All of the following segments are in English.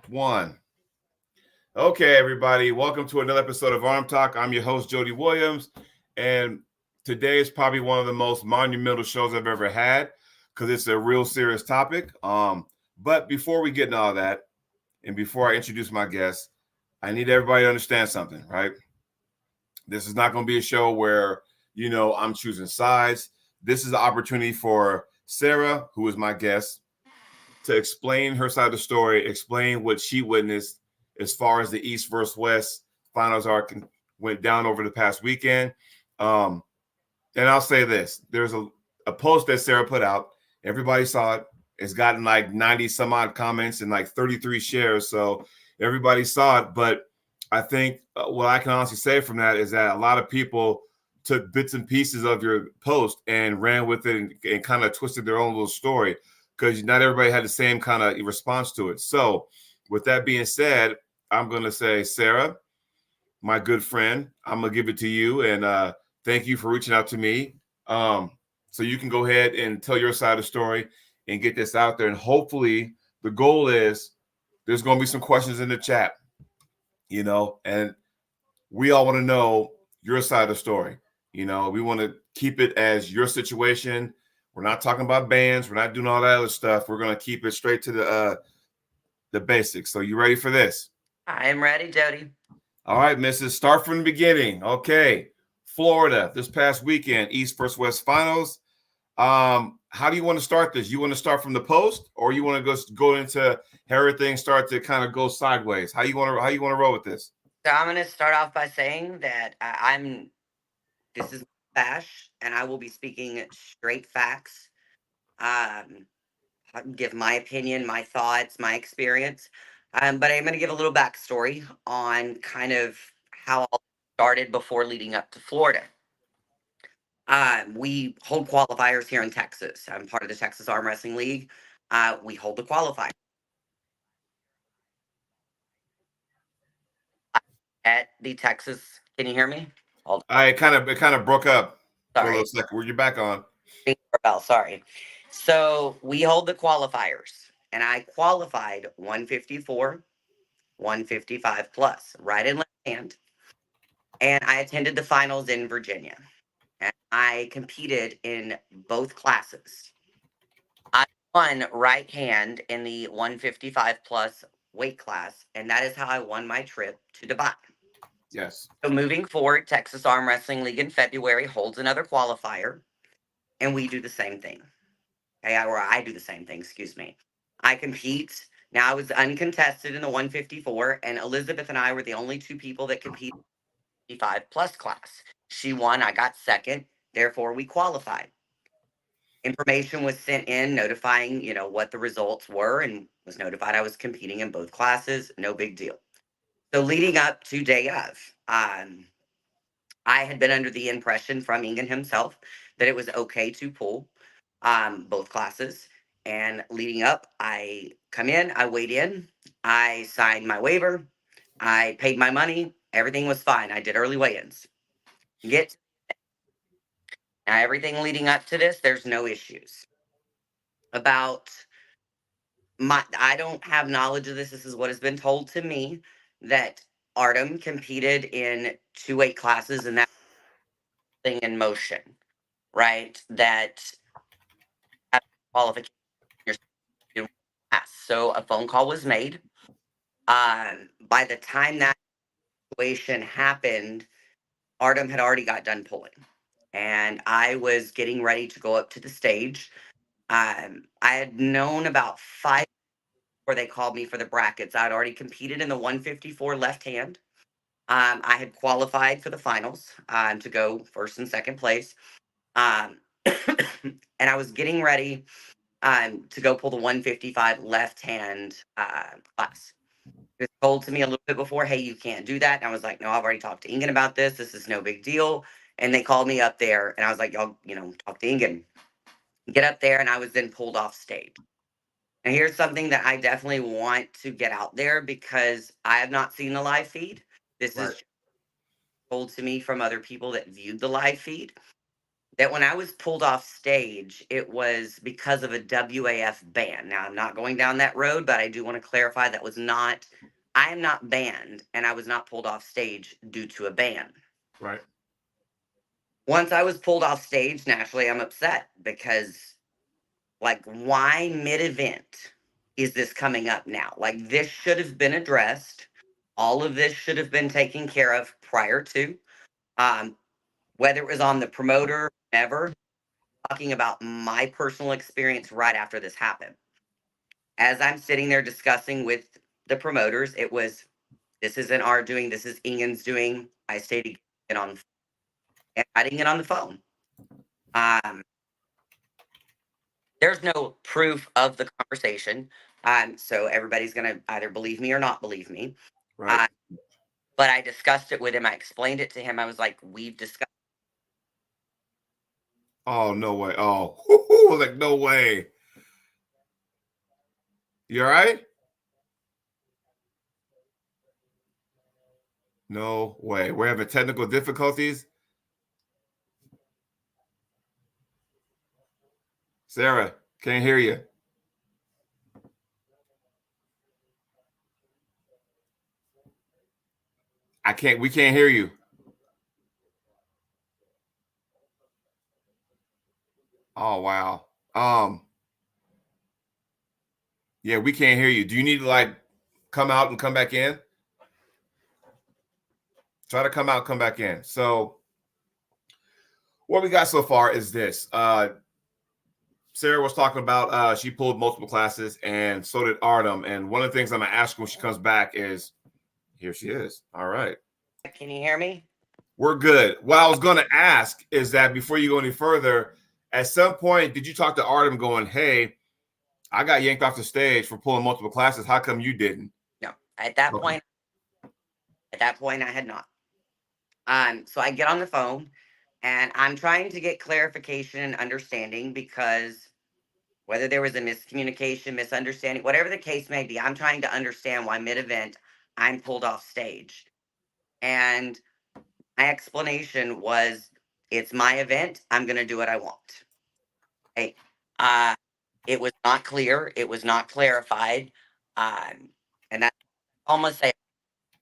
One. Okay, everybody. Welcome to another episode of ArmTalk. I'm your host, Jody Williams. And today is probably one of the most monumental shows I've ever had because it's a real serious topic. But before we get into all that, and before I introduce my guest, I need everybody to understand something, right? This is not going to be a show where, I'm choosing sides. This is an opportunity for Sara, who is my guest, to explain her side of the story, explain what she witnessed as far as the East versus West finals arc went down over the past weekend. And I'll say this: there's a post that Sara put out. Everybody saw it. It's gotten like 90 some odd comments and like 33 shares. So everybody saw it. But I think what I can honestly say from that is that a lot of people took bits and pieces of your post and ran with it and kind of twisted their own little story because not everybody had the same kind of response to it. So with that being said, I'm going to say, Sara, my good friend, I'm going to give it to you. And thank you for reaching out to me. So you can go ahead and tell your side of the story and get this out there. And hopefully the goal is there's going to be some questions in the chat, and we all want to know your side of the story. We want to keep it as your situation. We're not talking about bands. We're not doing all that other stuff. We're going to keep it straight to the basics. So you ready for this? I am ready, Jody. All right, Mrs. Start from the beginning. Okay. Florida, this past weekend, East versus West finals. How do you want to start this? You want to start from the post, or you want to go into everything start to kind of go sideways? How you want to roll with this? So I'm going to start off by saying that this is Bash, and I will be speaking straight facts. Um, I'll give my opinion, my thoughts, my experience. But I'm going to give a little backstory on kind of how all started before leading up to Florida. We hold qualifiers here in Texas. I'm part of the Texas Arm Wrestling League. We hold the qualifier at the Texas. Can you hear me? Hold on. It kind of broke up for a Sorry. little second. Were you back on? Bell, sorry. So we hold the qualifiers, and I qualified 154, 155 plus, right and left hand. And I attended the finals in Virginia, and I competed in both classes. I won right hand in the 155 plus weight class, and that is how I won my trip to Dubai. Yes. So moving forward, Texas Arm Wrestling League in February holds another qualifier, and we do the same thing. Or I do the same thing, excuse me. I compete. Now I was uncontested in the 154, and Elizabeth and I were the only two people that competed in the 55 plus class. She won, I got second, therefore we qualified. Information was sent in notifying, what the results were, and was notified I was competing in both classes. No big deal. So leading up to day of, I had been under the impression from Ingen himself that it was okay to pull both classes. And leading up, I come in, I weighed in, I signed my waiver, I paid my money, everything was fine. I did early weigh-ins. Get Now everything leading up to this, there's no issues. About I don't have knowledge of this. This is what has been told to me that Artem competed in two weight classes and that thing in motion, right? That qualification. So a phone call was made. By the time that situation happened, Artem had already got done pulling, and I was getting ready to go up to the stage. I had known about 5 before they called me for the brackets. I'd already competed in the 154 left hand. I had qualified for the finals to go first and second place. Um, and I was getting ready to go pull the 155 left hand class. It was told to me a little bit before, hey, you can't do that. And I was like, no, I've already talked to Ingen about this. This is no big deal. And they called me up there, and I was like, y'all, talk to Ingen. Get up there, and I was then pulled off stage. And here's something that I definitely want to get out there because I have not seen the live feed. This is told to me from other people that viewed the live feed. that when I was pulled off stage, it was because of a WAF ban. Now, I'm not going down that road, but I do want to clarify I am not banned, and I was not pulled off stage due to a ban. Right. Once I was pulled off stage, naturally, I'm upset because, like, why mid-event is this coming up now? Like, this should have been addressed. All of this should have been taken care of prior to, whether it was on the promoter, ever. Talking about my personal experience right after this happened. As I'm sitting there discussing with the promoters, it was, this isn't our doing, this is Ingen's doing. I stated it on, and I didn't get on the phone. Um, there's no proof of the conversation. So everybody's going to either believe me or not believe me. Right. But I discussed it with him. I explained it to him. I was like, we've discussed. Oh, no way. Oh, like, no way. You all right? No way. We're having technical difficulties. Sara, can't hear you. We can't hear you. Oh, wow. Yeah, we can't hear you. Do you need to like come out and come back in? Try to come out, come back in. So what we got so far is this. Sara was talking about she pulled multiple classes, and so did Artem. And one of the things I'm gonna ask her when she comes back is, here she is. All right. Can you hear me? We're good. What I was gonna ask is that before you go any further, at some point, did you talk to Artem going, hey, I got yanked off the stage for pulling multiple classes. How come you didn't? No. At that point, I had not. So I get on the phone and I'm trying to get clarification and understanding, because whether there was a miscommunication, misunderstanding, whatever the case may be, I'm trying to understand why mid-event I'm pulled off stage. And my explanation was, it's my event. I'm going to do what I want. Okay. It was not clear. It was not clarified. And that's almost say,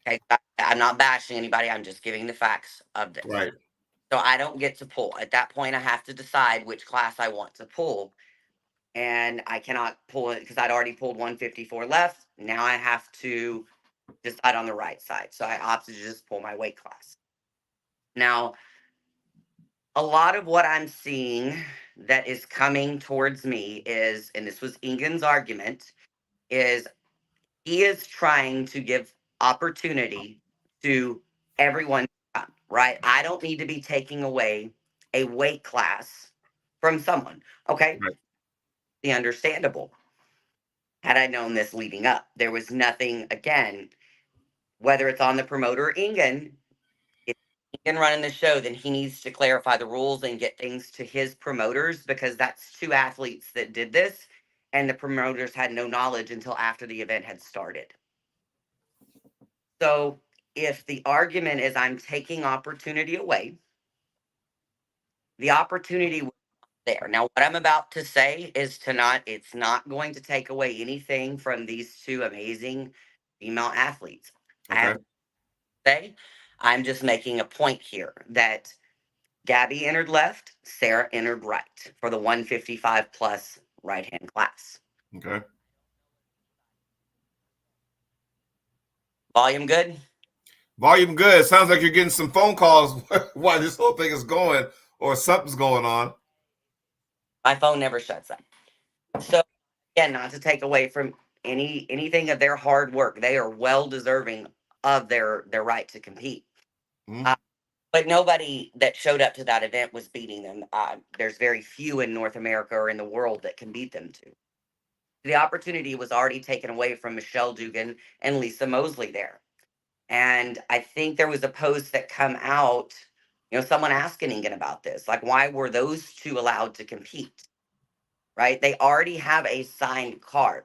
okay, I'm not bashing anybody. I'm just giving the facts of this. Right. So I don't get to pull. At that point, I have to decide which class I want to pull. And I cannot pull it because I'd already pulled 154 left. Now I have to decide on the right side. So I opted to just pull my weight class. Now, a lot of what I'm seeing that is coming towards me is, and this was Ingen's argument, is he is trying to give opportunity to everyone, right? I don't need to be taking away a weight class from someone. Okay. Right. The understandable. Had I known this leading up, there was nothing, again, whether it's on the promoter or Ingen, if Ingen running the show, then he needs to clarify the rules and get things to his promoters, because that's two athletes that did this, and the promoters had no knowledge until after the event had started. So if the argument is I'm taking opportunity away, the opportunity was there. Now, what I'm about to say is it's not going to take away anything from these two amazing female athletes. I Okay. have to say, I'm just making a point here that Gabby entered left, Sara entered right for the 155 plus right hand class. Okay. Volume good? Volume good. Sounds like you're getting some phone calls while this whole thing is going, or something's going on. My phone never shuts up. So again, not to take away from anything of their hard work. They are well deserving of their right to compete. Mm-hmm. But nobody that showed up to that event was beating them. There's very few in North America or in the world that can beat them to. The opportunity was already taken away from Michelle Dugan and Lisa Mosley there. And I think there was a post that come out, someone asking Ingen about this. Like, why were those two allowed to compete? Right? They already have a signed card.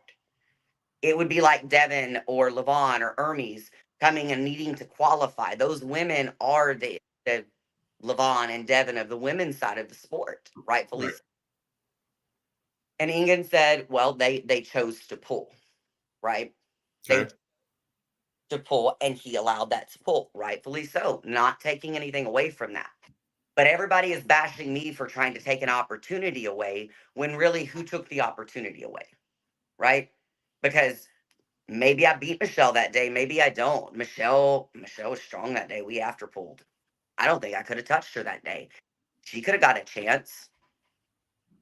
It would be like Devin or Levon or Hermes coming and needing to qualify. Those women are the Levon and Devin of the women's side of the sport, rightfully Right. so. And Ingen said, well, they chose to pull, right? They Okay. to pull, and he allowed that to pull, rightfully so, not taking anything away from that. But everybody is bashing me for trying to take an opportunity away when really who took the opportunity away, right? Because maybe I beat Michelle that day, maybe I don't. Michelle was strong that day. We after pulled. I don't think I could have touched her that day. She could have got a chance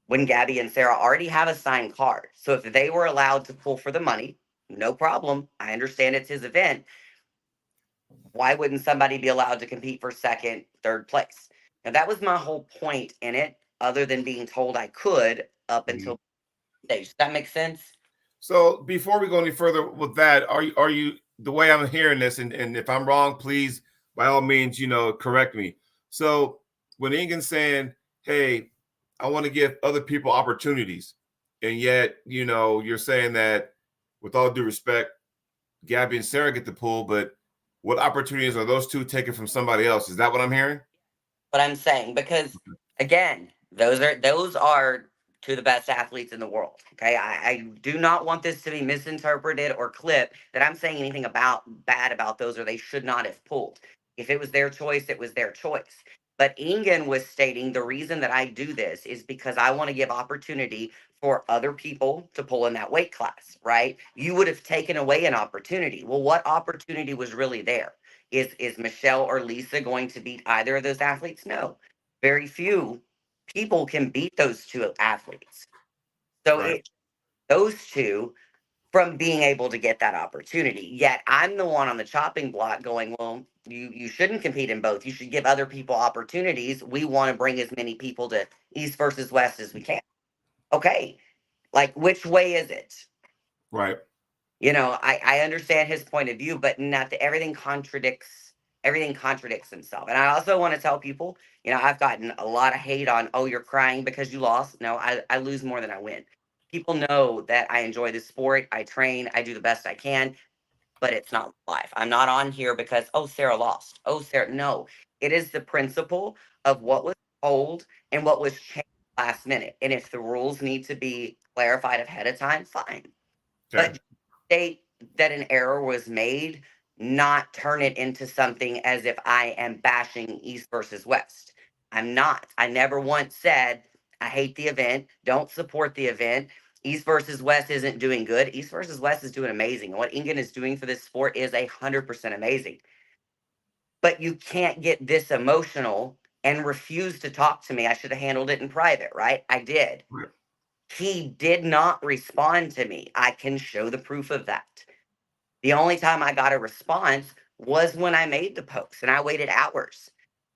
when Gabby and Sara already have a signed card. So if they were allowed to pull for the money, no problem. I understand it's his event. Why wouldn't somebody be allowed to compete for second, third place? Now that was my whole point in it, other than being told I could up Mhm. until stage. Does that make sense? So before we go any further with that, are you the way I'm hearing this, and if I'm wrong, please by all means, correct me. So when Ingen's saying, "Hey, I want to give other people opportunities," and yet you're saying that, with all due respect, Gabby and Sara get the pull, but what opportunities are those two taking from somebody else? Is that what I'm hearing? What I'm saying, because again, those are two of the best athletes in the world. Okay, I do not want this to be misinterpreted or clipped that I'm saying anything about bad about those, or they should not have pulled. If it was their choice, it was their choice. But Ingen was stating the reason that I do this is because I want to give opportunity for other people to pull in that weight class, right? You would have taken away an opportunity. Well, what opportunity was really there? Is Michelle or Lisa going to beat either of those athletes? No. Very few people can beat those two athletes. So Right. it those two from being able to get that opportunity. Yet I'm the one on the chopping block going, well, you shouldn't compete in both. You should give other people opportunities. We want to bring as many people to East versus West as we can. Okay. Like which way is it? Right. I understand his point of view, but not that everything contradicts himself. And I also want to tell people, I've gotten a lot of hate on, oh, you're crying because you lost. No, I lose more than I win. People know that I enjoy the sport, I train, I do the best I can, but it's not life. I'm not on here because, oh, Sara lost. Oh, Sara, no. It is the principle of what was told and what was changed last minute. And if the rules need to be clarified ahead of time, fine. Okay. But state that an error was made, not turn it into something as if I am bashing East versus West. I'm not. I never once said I hate the event, don't support the event. East versus West isn't doing good. East versus West is doing amazing. And what Ingen is doing for this sport is 100% amazing. But you can't get this emotional and refuse to talk to me. I should have handled it in private, right? I did. Right. He did not respond to me. I can show the proof of that. The only time I got a response was when I made the post and I waited hours.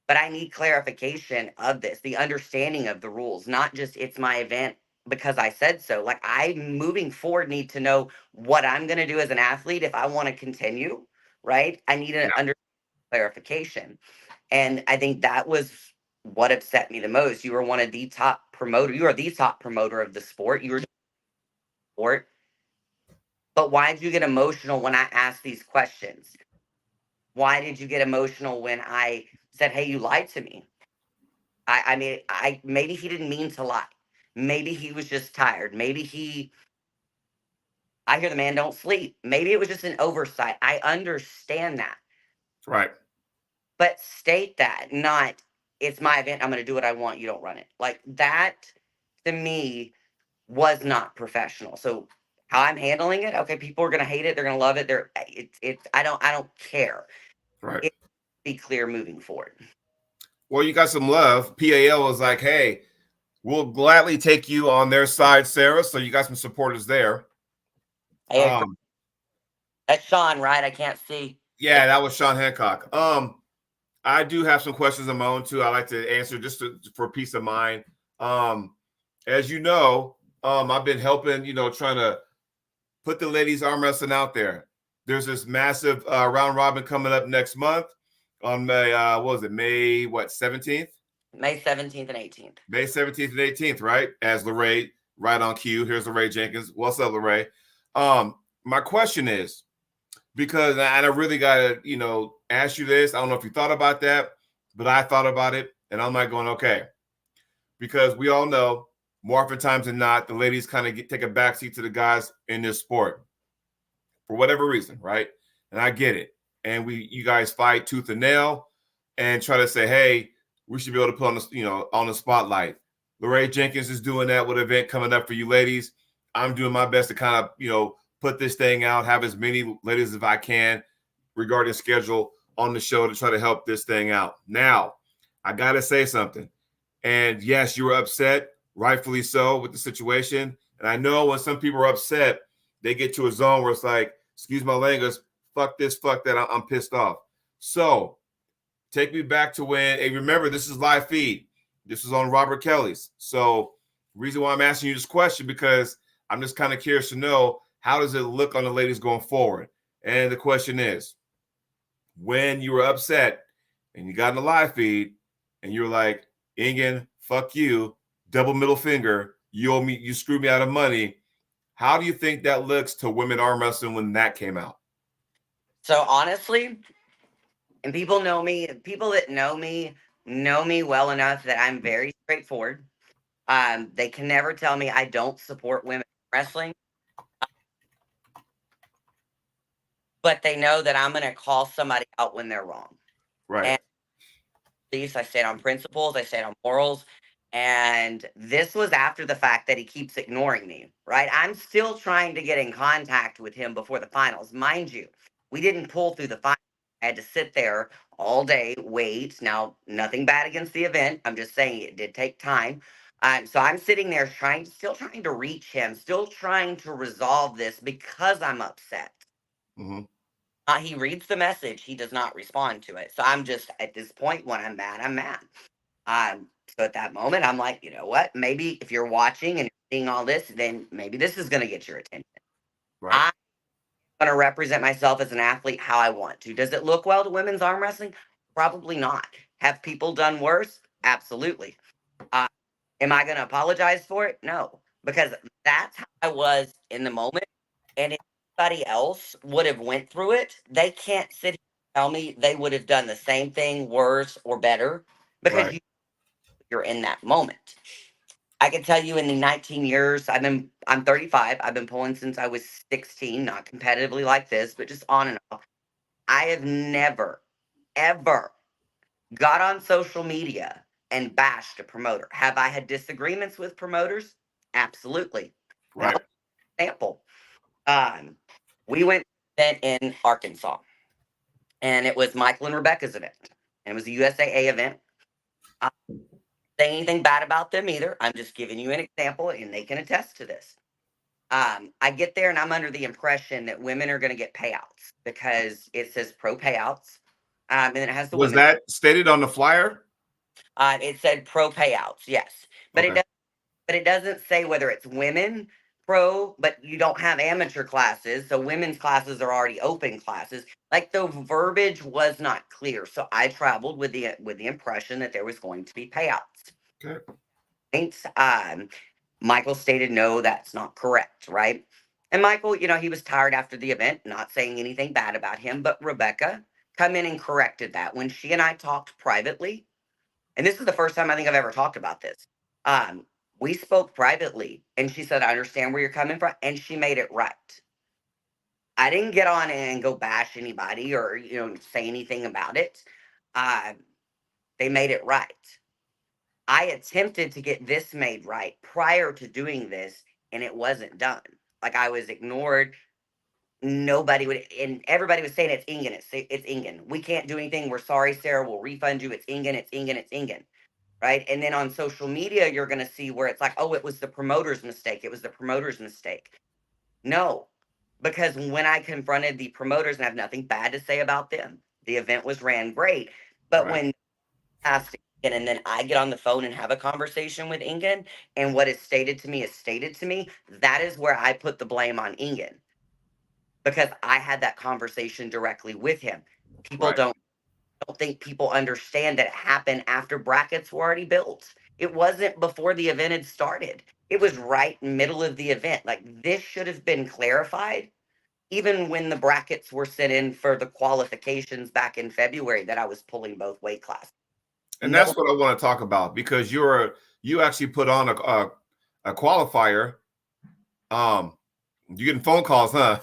But I need clarification of this, the understanding of the rules, not just it's my event because I said so. Like I moving forward need to know what I'm going to do as an athlete if I want to continue, right? I need an Yeah. under clarification. And I think that was what upset me the most. You were one of the top promoter. You are the top promoter of the sport. You were the sport. But why did you get emotional when I asked these questions? Why did you get emotional when I said, "Hey, you lied to me"? I mean, I maybe he didn't mean to lie. Maybe he was just tired. Maybe I hear the man don't sleep. Maybe it was just an oversight. I understand that. Right. But state that, not it's my event. I'm going to do what I want. You don't run it. Like that to me was not professional. So how I'm handling it, okay, people are going to hate it. They're going to love it. It's I don't care. Right. It be clear moving forward. Well, you got some love. PAL was like, "Hey, we'll gladly take you on their side, Sara." So you got some supporters there. I agree. Um, That's Sean, right? I can't see. yeah, that was Sean Hancock. I do have some questions of my own too. I like to answer just for peace of mind. Um, as you know, I've been helping, trying to put the ladies arm wrestling out there. There's this massive round robin coming up next month on May. What was it? May 17th? May 17th and 18th. May 17th and 18th, right? As Lorraine, right on cue. Here's Lorraine Jenkins. What's up, Lorraine? My question is, because and I really gotta, ask you this. I don't know if you thought about that, but I thought about it. And I'm like going, okay, because we all know more often times than not, the ladies kind of take a backseat to the guys in this sport for whatever reason, right? And I get it. And you guys fight tooth and nail and try to say, hey, we should be able to put on on the spotlight. Lorraine Jenkins is doing that with an event coming up for you ladies. I'm doing my best to kind of, put this thing out, have as many ladies as I can regarding schedule on the show to try to help this thing out. Now, I got to say something. And yes, you were upset, rightfully so, with the situation. And I know when some people are upset, they get to a zone where it's like, excuse my language, fuck this, fuck that, I'm pissed off. So take me back to when, hey, remember, this is live feed. This is on Robert Kelly's. So reason why I'm asking you this question, because I'm just kind of curious to know, how does it look on the ladies going forward? And the question is, when you were upset and you got in the live feed and you're like, Ingen, fuck you, double middle finger, you owe me, you screwed me out of money. How do you think that looks to women arm wrestling when that came out? So honestly, and people that know me well enough that I'm very straightforward. They can never tell me I don't support women wrestling, but they know that I'm going to call somebody out when they're wrong. Right. And at least I stand on principles, I stand on morals. And this was after the fact that he keeps ignoring me, right? I'm still trying to get in contact with him before the finals. Mind you, we didn't pull through the finals. I had to sit there all day, wait. Now, nothing bad against the event. I'm just saying it did take time. So I'm sitting there still trying to reach him, still trying to resolve this because I'm upset. Mm-hmm. He reads the message, he does not respond to it. So I'm just at this point, when I'm mad, I'm mad. So at that moment, I'm like, you know what? Maybe if you're watching and seeing all this, then maybe this is going to get your attention. Right. I'm going to represent myself as an athlete how I want to. Does it look well to women's arm wrestling? Probably not. Have people done worse? Absolutely. Uh, am I going to apologize for it? No, because that's how I was in the moment. And if anybody else would have went through it, they can't sit here and tell me they would have done the same thing, worse or better, because Right. you're in that moment. I can tell you in the 19 years I'm 35. I've been pulling since I was 16, not competitively like this, but just on and off. I have never, ever got on social media and bashed a promoter. Have I had disagreements with promoters? Absolutely. And Right. example, um, we went to an event in Arkansas, and it was Michael and Rebecca's event, and it was a USAA event. I don't say anything bad about them either. I'm just giving you an example, and they can attest to this. I get there, and I'm under the impression that women are going to get payouts because it says pro payouts, and then it has the Was women. that stated on the flyer? It said pro payouts, yes, but Okay. it doesn't say whether it's women pro, but you don't have amateur classes, so women's classes are already open classes. Like the verbiage was not clear, so I traveled with the impression that there was going to be payouts. Okay. Thanks. Michael stated no, that's not correct, right? And Michael, he was tired after the event, not saying anything bad about him, but Rebecca come in and corrected that when she and I talked privately. And this is the first time I think I've ever talked about this. Um, we spoke privately, and she said, I understand where you're coming from, and she made it right. I didn't get on and go bash anybody or, say anything about it. Uh, they made it right. I attempted to get this made right prior to doing this, and it wasn't done. Like I was ignored. Nobody would, and everybody was saying it's Ingen, it's Ingen. We can't do anything. We're sorry, Sarah. We'll refund you. It's Ingen, it's Ingen, it's Ingen. Right. And then on social media, you're going to see where it's like, oh, it was the promoter's mistake. It was the promoter's mistake. No, because when I confronted the promoters, and I have nothing bad to say about them, the event was ran great. But Right. when asked Ingen, and then I get on the phone and have a conversation with Ingen, and what is stated to me is stated to me, that is where I put the blame on Ingen because I had that conversation directly with him. People Right. don't think people understand that it happened after brackets were already built. It wasn't before the event had started. It was right in middle of the event. Like this should have been clarified even when the brackets were sent in for the qualifications back in February that I was pulling both weight classes. And No, that's what I want to talk about because you actually put on a qualifier. You getting phone calls, huh?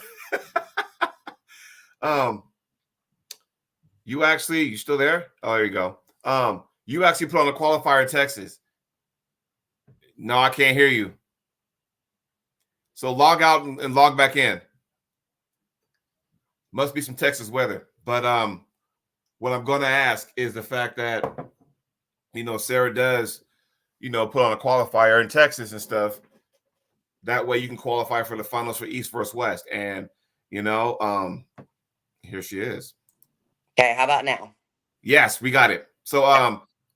um, you still there? Oh, there you go. You actually put on a qualifier in Texas. No, I can't hear you. So log out and log back in. Must be some Texas weather. But what I'm going to ask is the fact that Sara does put on a qualifier in Texas and stuff. That way you can qualify for the finals for East versus West. And here she is. okay, how about now? Yes, we got it. So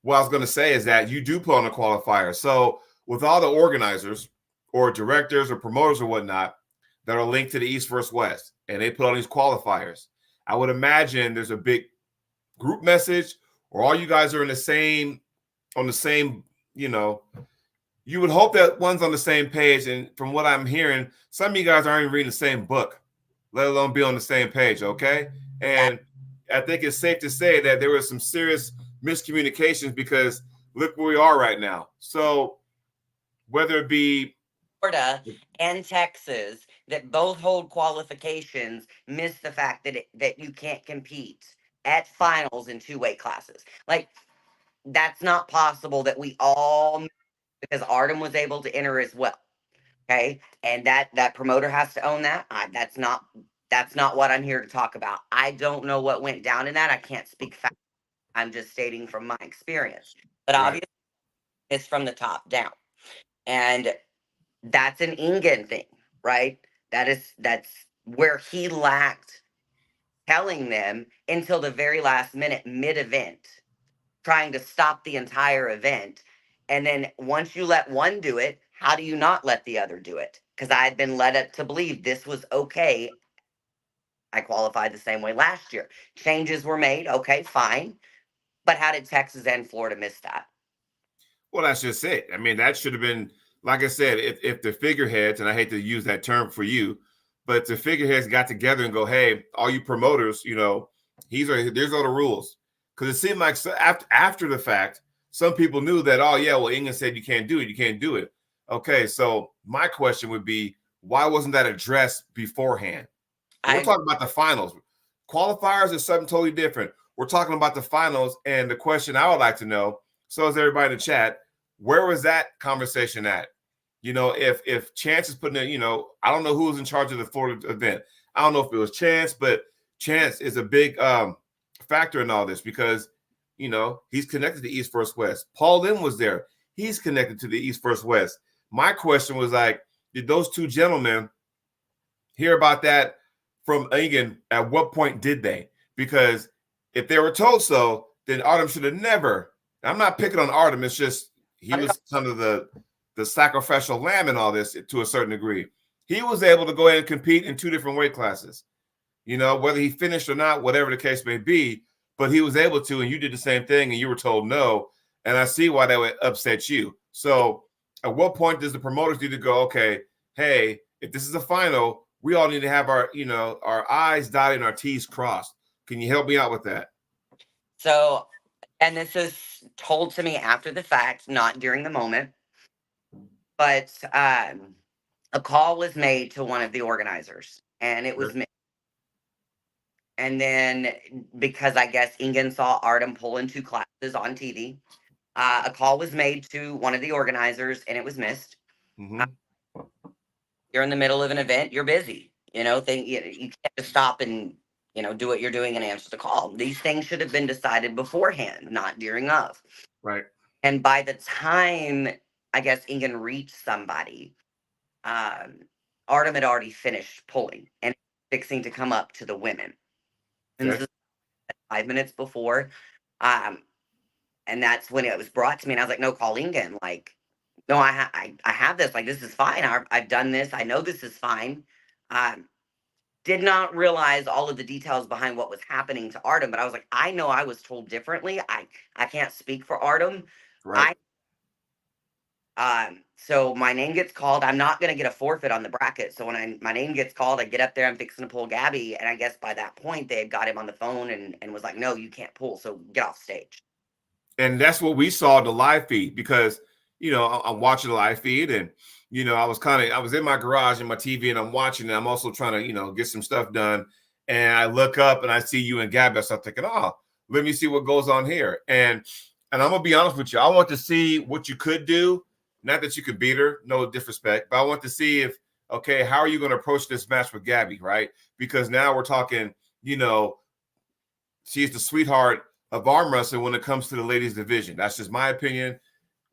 what I was going to say is that you do put on a qualifier. So with all the organizers or directors or promoters or whatnot that are linked to the East versus West, and they put on these qualifiers, I would imagine there's a big group message, or all you guys are on the same, you would hope that one's on the same page. And from what I'm hearing, some of you guys aren't even reading the same book, let alone be on the same page. Okay. And I think it's safe to say that there was some serious miscommunications because look where we are right now. So whether it be Florida and Texas that both hold qualifications miss the fact that you can't compete at finals in two weight classes. Like that's not possible that we all because Artem was able to enter as well. Okay, and that promoter has to own that. That's not what I'm here to talk about. I don't know what went down in that. I can't speak fact. I'm just stating from my experience. But right, obviously, it's from the top down, and that's an Ingen thing, right? That's where he lacked telling them until the very last minute, mid event, trying to stop the entire event. And then once you let one do it, how do you not let the other do it? Because I had been led up to believe this was okay. I qualified the same way last year. Changes were made. Okay, fine. But how did Texas and Florida miss that? well, that's just it. I mean, that should have been, like I said, if the figureheads, and I hate to use that term for you, but the figureheads got together and go, hey, all you promoters, there's all the rules. Because it seemed like after the fact, some people knew that, oh, yeah, well, England said you can't do it. You can't do it. Okay, so my question would be, why wasn't that addressed beforehand? We're I talking about the finals. Qualifiers is something totally different. We're talking about the finals. And the question I would like to know, so is everybody in the chat, where was that conversation at? If Chance is putting in, I don't know who was in charge of the Florida event. I don't know if it was Chance, but Chance is a big factor in all this because, he's connected to East First West. Paul Lynn was there. He's connected to the East First West. My question was like, did those two gentlemen hear about that from Egan? At what point did they? Because if they were told so, then Artem should have never. I'm not picking on Artem. It's just he was kind of the sacrificial lamb in all this to a certain degree. He was able to go ahead and compete in two different weight classes. Whether he finished or not, whatever the case may be, but he was able to, and you did the same thing, and you were told no. And I see why that would upset you. So, at what point does the promoters need to go, okay, hey, if this is a final, we all need to have our I's dotted and our T's crossed. Can you help me out with that? So, and this is told to me after the fact, not during the moment, but a call was made to one of the organizers, and it was Sure. me. And then, because I guess Ingen saw Artem pull in two classes on TV, a call was made to one of the organizers, and it was missed. Uh, Mm-hmm. you're in the middle of an event, you're busy. You can't just stop and do what you're doing and answer the call. These things should have been decided beforehand, not during of. Right. And by the time I guess Ingen reached somebody, um, Artem had already finished pulling and fixing to come up to the women. And this Okay. is 5 minutes before. Um, and that's when it was brought to me. And I was like, no, call Ingen. Like, no, I have this. Like, this is fine. I've done this. I know this is fine. Um, did not realize all of the details behind what was happening to Artem, but I was like, I know I was told differently. I can't speak for Artem. Right. I so my name gets called. I'm not gonna get a forfeit on the bracket. So when my name gets called, I get up there, I'm fixing to pull Gabby, and I guess by that point they had got him on the phone and was like, no, you can't pull, so get off stage. And that's what we saw in the live feed because, I'm watching the live feed and, I was in my garage in my TV and I'm watching and I'm also trying to, get some stuff done. And I look up and I see you and Gabby. I start thinking, oh, let me see what goes on here. And I'm going to be honest with you. I want to see what you could do. Not that you could beat her, no disrespect, but I want to see if, okay, how are you going to approach this match with Gabby, right? Because now we're talking, she's the sweetheart of arm wrestling when it comes to the ladies division. That's just my opinion,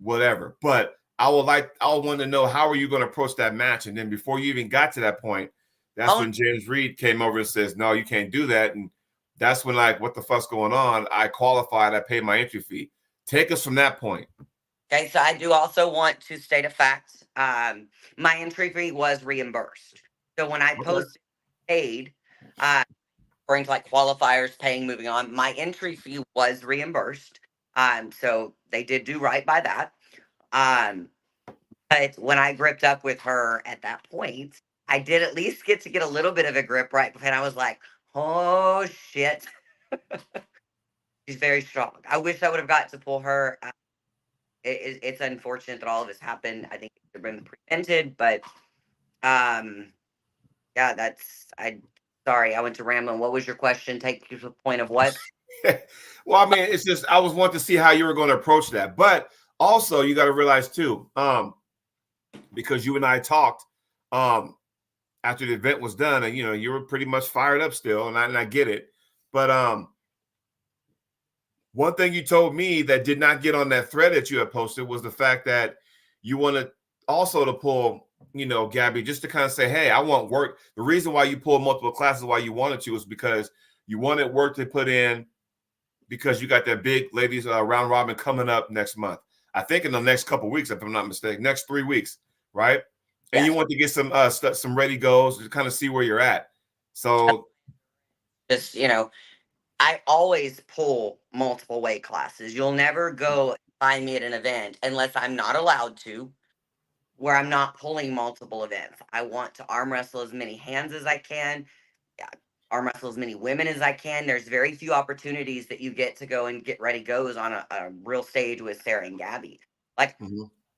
whatever. But I want to know how are you going to approach that match? And then before you even got to that point, that's when James Reed came over and says, no, you can't do that. And that's when, like, what the fuck's going on? I qualified. I paid my entry fee. Take us from that point. Okay, so I do also want to state a fact. My entry fee was reimbursed. So when I posted paid, according to like qualifiers, paying, moving on, my entry fee was reimbursed. So they did do right by that. But when I gripped up with her at that point, I did at least get to get a little bit of a grip right, and I was like, oh shit. She's very strong. I wish I would have got to pull her. It's unfortunate that all of this happened. I think it could have been prevented, but yeah, sorry, I went to rambling. What was your question? Take you to the point of what? Well, I mean, it's just I was wanting to see how you were going to approach that, but also you got to realize too, because you and I talked after the event was done, and you were pretty much fired up still, and I get it, but one thing you told me that did not get on that thread that you had posted was the fact that you wanted also to pull, Gabby, just to kind of say, hey, I want work. The reason why you pulled multiple classes, why you wanted to, is because you wanted work to put in because you got that big ladies round robin coming up next month. I think in the next couple of weeks, if I'm not mistaken, next 3 weeks, right? And Yes. you want to get some ready goes to kind of see where you're at. So just, I always pull multiple weight classes. You'll never go find me at an event unless I'm not allowed to, where I'm not pulling multiple events. I want to arm wrestle as many hands as I can, arm wrestle as many women as I can. There's very few opportunities that you get to go and get ready goes on a real stage with Sara and Gabby. Like,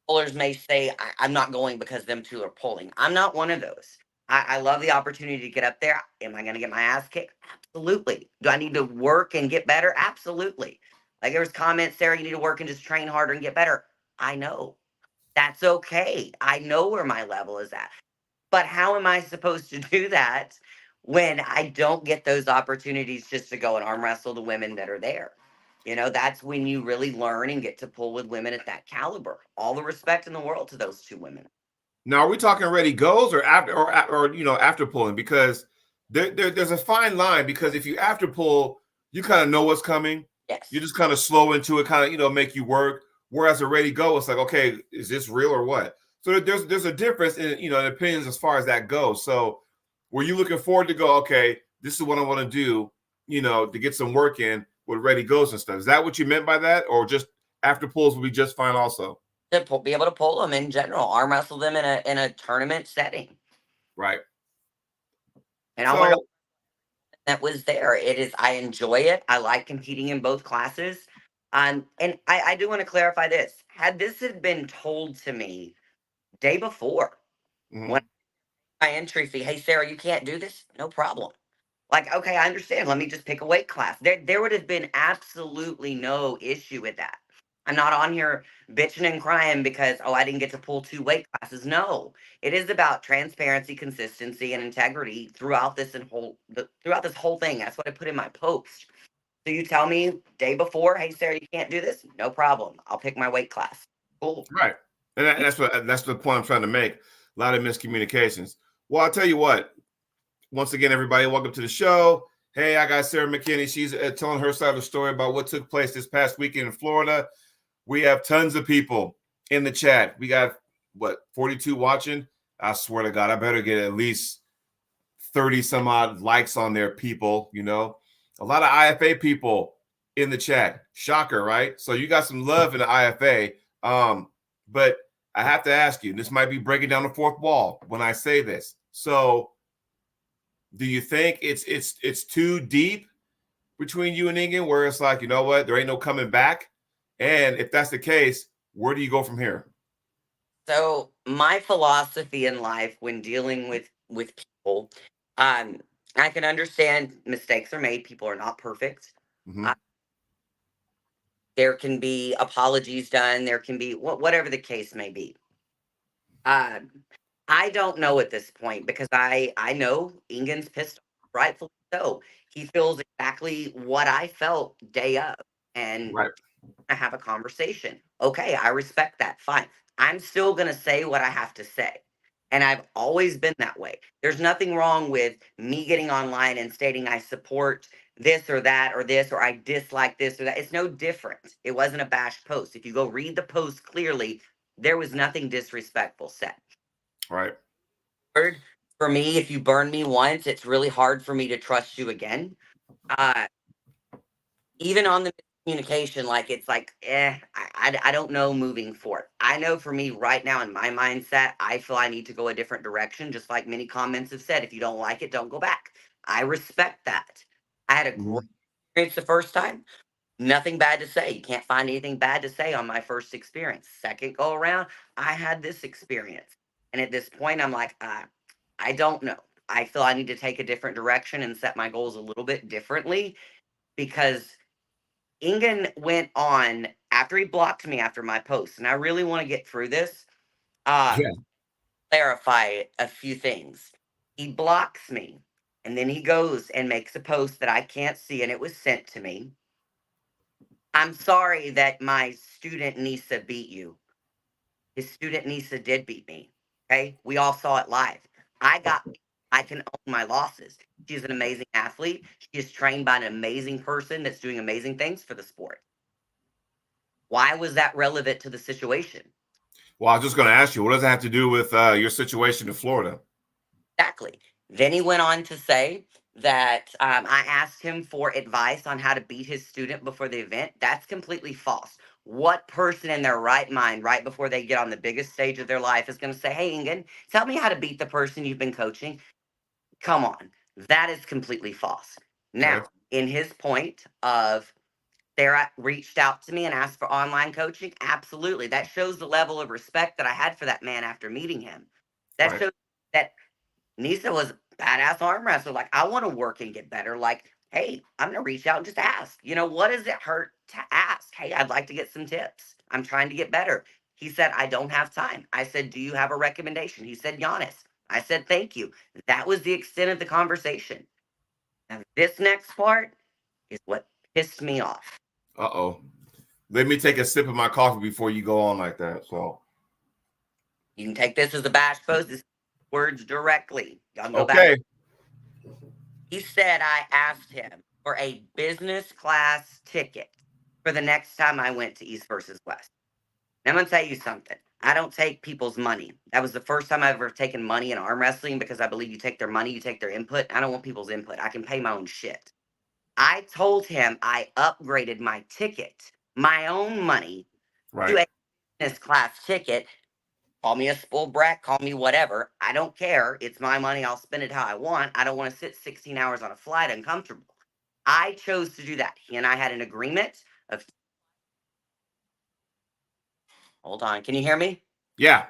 pullers may say, I'm not going because them two are pulling. I'm not one of those. I love the opportunity to get up there. Am I going to get my ass kicked? Absolutely. Do I need to work and get better? Absolutely. Like, there was comments, Sara, you need to work and just train harder and get better. I know. That's okay. I know where my level is at. But how am I supposed to do that when I don't get those opportunities just to go and arm wrestle the women that are there? That's when you really learn and get to pull with women at that caliber. All the respect in the world to those two women. Now, are we talking ready goes or after after pulling? Because there's a fine line. Because if you after pull, you kind of know what's coming. Yes. You just kind of slow into it, kind of make you work. Whereas a ready go, it's like, okay, is this real or what? So there's a difference in opinions as far as that goes. So were you looking forward to go? Okay, this is what I want to do. To get some work in with ready goes and stuff. Is that what you meant by that, or just after pulls will be just fine also? To be able to pull them in general, arm wrestle them in a tournament setting. Right. And I want to that was there. I enjoy it. I like competing in both classes. And I do want to clarify this. Had this had been told to me day before, when my entry fee, hey Sara, you can't do this, no problem. Like, okay, I understand. Let me just pick a weight class. There would have been absolutely no issue with that. I'm not on here bitching and crying because, I didn't get to pull 2 weight classes. No, it is about transparency, consistency, and integrity throughout this whole thing. That's what I put in my post. So you tell me day before, hey Sara, you can't do this, no problem. I'll pick my weight class. Cool. Right, and that's the point I'm trying to make. A lot of miscommunications. Well, I'll tell you what. Once again, everybody, welcome to the show. Hey, I got Sara McKinney. She's telling her side of the story about what took place this past weekend in Florida. We have tons of people in the chat. We got, 42 watching? I swear to God, I better get at least 30 some odd likes on there, people. A lot of IFA people in the chat. Shocker, right? So you got some love in the IFA. But I have to ask you, this might be breaking down the fourth wall when I say this. So do you think it's too deep between you and Ingen where it's like, you know what, there ain't no coming back? And if that's the case, where do you go from here? So my philosophy in life when dealing with people, um, I can understand mistakes are made. People are not perfect. Hmm. Uh, there can be apologies done. There can be whatever the case may be. Um, I don't know at this point because I know Ingen's pissed off, rightfully so. He feels exactly what I felt day of, and Right. I have a conversation. Okay, I respect that. Fine. I'm still going to say what I have to say. And I've always been that way. There's nothing wrong with me getting online and stating I support this or that or this or I dislike this or that. It's no different. It wasn't a bash post. If you go read the post clearly, there was nothing disrespectful said. Right. Hard for me, if you burn me once, it's really hard for me to trust you again. Uh, even on the communication, like it's like, I don't know moving forward. I know for me right now in my mindset, I feel I need to go a different direction. Just like many comments have said, if you don't like it, don't go back. I respect that. I had a great Hmm. experience the first time. Nothing bad to say. You can't find anything bad to say on my first experience. Second go around, I had this experience. And at this point, I'm like, I don't know. I feel I need to take a different direction and set my goals a little bit differently because Ingen went on after he blocked me after my post, and I really want to get through this. Uh, Yeah. clarify a few things. He blocks me, and then he goes and makes a post that I can't see, and it was sent to me. I'm sorry that my student Nisa beat you. His student Nisa did beat me. Okay, we all saw it live. I got. I can own my losses. She's an amazing athlete. She is trained by an amazing person that's doing amazing things for the sport. Why was that relevant to the situation? Well, I was just going to ask you, what does that have to do with your situation in Florida? Exactly. Then he went on to say that I asked him for advice on how to beat his student before the event. That's completely false. What person in their right mind, right before they get on the biggest stage of their life, is going to say, "Hey, Ingen, tell me how to beat the person you've been coaching"? Come on. That is completely false. Okay. Now, in his point of Sarah reached out to me and asked for online coaching, absolutely. That shows the level of respect that I had for that man after meeting him. That Right. shows that Nisa was a badass arm wrestler. Like, I want to work and get better. Like, hey, I'm gonna reach out and just ask. What does it hurt to ask? Hey, I'd like to get some tips. I'm trying to get better. He said, I don't have time. I said, do you have a recommendation? He said, Giannis. I said, thank you. That was the extent of the conversation. And this next part is what pissed me off. Uh-oh. Let me take a sip of my coffee before you go on like that. So, You can take this as a bash post. This words directly. Y'all can go back. okay. He said I asked him for a business class ticket for the next time I went to East versus West. Now, I'm going to tell you something. I don't take people's money. That was the first time I've ever taken money in arm wrestling because I believe you take their money, you take their input. I don't want people's input. I can pay my own shit. I told him I upgraded my ticket, my own money, to Right. a business class ticket. Call me a spoiled brat, call me whatever. I don't care. It's my money. I'll spend it how I want. I don't want to sit 16 hours on a flight uncomfortable. I chose to do that. He and I had an agreement of, hold on, can you hear me? Yeah.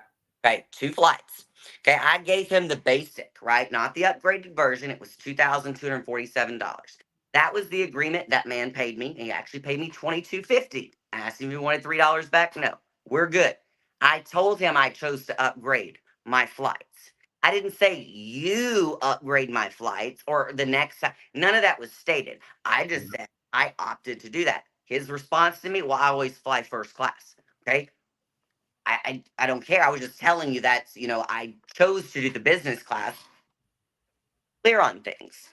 Okay, 2 flights. Okay, I gave him the basic, right? Not the upgraded version. It was $2,247. That was the agreement that man paid me. He actually paid me $2,250. I asked him if he wanted $3 back. No, we're good. I told him I chose to upgrade my flights. I didn't say you upgrade my flights or the next time. None of that was stated. I just said I opted to do that. His response to me, well, I always fly first class. Okay. I don't care. I was just telling you that, I chose to do the business class, clear on things.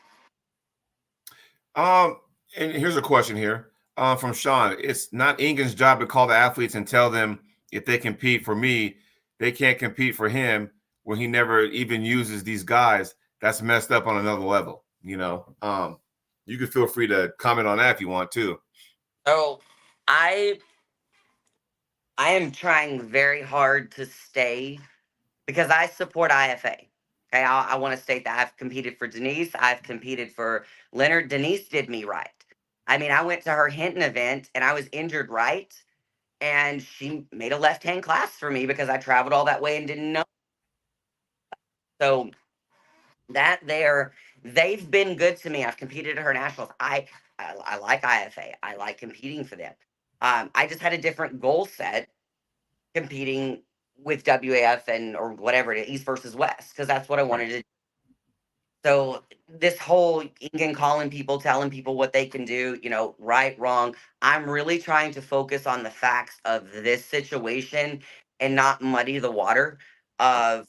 Um, and here's a question here from Sean. It's not Ingen's job to call the athletes and tell them if they compete for me, they can't compete for him when he never even uses these guys. That's messed up on another level, you know. You can feel free to comment on that if you want to. So I I am trying very hard to stay because I support IFA. Okay, I want to state that I've competed for Denise. I've competed for Leonard. Denise did me right. I mean, I went to her Hinton event and I was injured right. and she made a left-hand class for me because I traveled all that way and didn't know. So they've been good to me. I've competed at her nationals. I like IFA. I like competing for them. I just had a different goal set competing with WAF and or whatever it is, East versus West, because that's what I wanted to do. So this whole Ingen calling people, telling people what they can do, right, wrong. I'm really trying to focus on the facts of this situation and not muddy the water of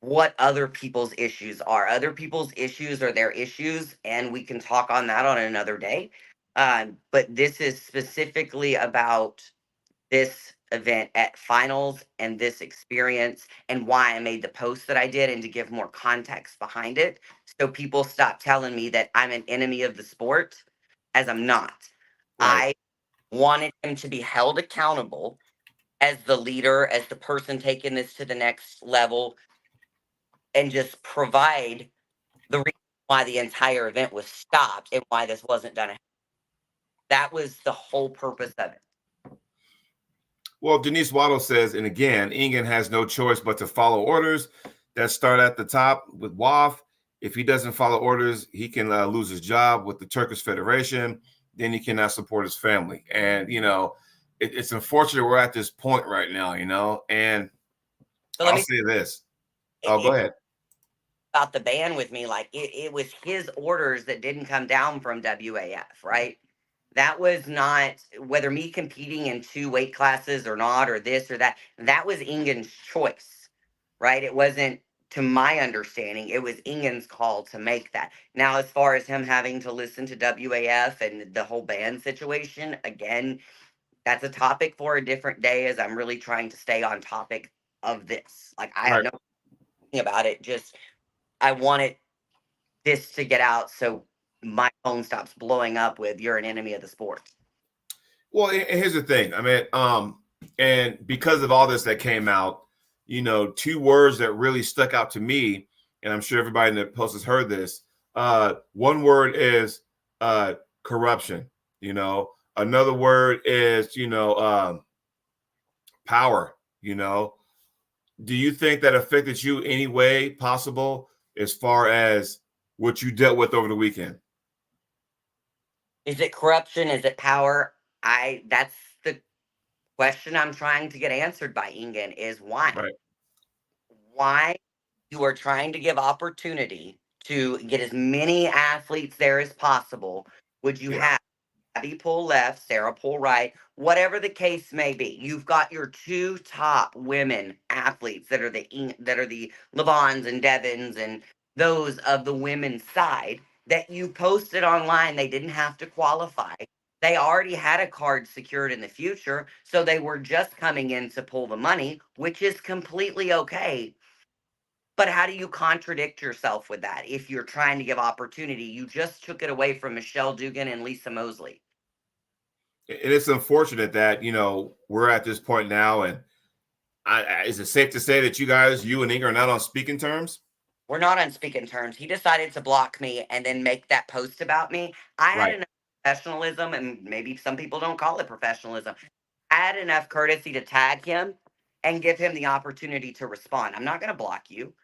what other people's issues are. Other people's issues are their issues, and we can talk on that on another day. But this is specifically about this event at finals and this experience and why I made the post that I did and to give more context behind it. So people stop telling me that I'm an enemy of the sport, as I'm not. Right. I wanted him to be held accountable as the leader, as the person taking this to the next level, and just provide the reason why the entire event was stopped and why this wasn't done. That was the whole purpose of it. Well, Denise Waddle says, and again, Ingen has no choice but to follow orders that start at the top with WAF. If he doesn't follow orders, he can lose his job with the Turkish Federation. Then he cannot support his family. And, it's unfortunate we're at this point right now, and So I'll say this. Oh, go ahead. About the ban with me, like it was his orders that didn't come down from WAF, right? That was not whether me competing in 2 weight classes or not, or this or that. That was Ingen's choice, right? It wasn't, to my understanding, it was Ingen's call to make that. Now, as far as him having to listen to WAF and the whole ban situation, again, that's a topic for a different day, as I'm really trying to stay on topic of this. Like, I have no about it, just I wanted this to get out so my phone stops blowing up with "you're an enemy of the sport." Well, and here's the thing. I mean, and because of all this that came out, 2 words that really stuck out to me, and I'm sure everybody in the post has heard this. One word is corruption. Another word is power. Do you think that affected you any way possible as far as what you dealt with over the weekend? Is it corruption? Is it power? That's the question I'm trying to get answered by Ingen, is why? Right. Why you are trying to give opportunity to get as many athletes there as possible. Would you have Abby pull left, Sara pull right, whatever the case may be? You've got your 2 top women athletes that are the Levons and Devons and those of the women's side that you posted online. They didn't have to qualify. They already had a card secured in the future, so they were just coming in to pull the money, which is completely okay. But how do you contradict yourself with that if you're trying to give opportunity? You just took it away from Michelle Dugan and Lisa Mosley. And it's unfortunate that, we're at this point now. And is it safe to say that you and Ingen are not on speaking terms? We're not on speaking terms. He decided to block me and then make that post about me. I had enough professionalism, and maybe some people don't call it professionalism. I had enough courtesy to tag him and give him the opportunity to respond. I'm not going to block you.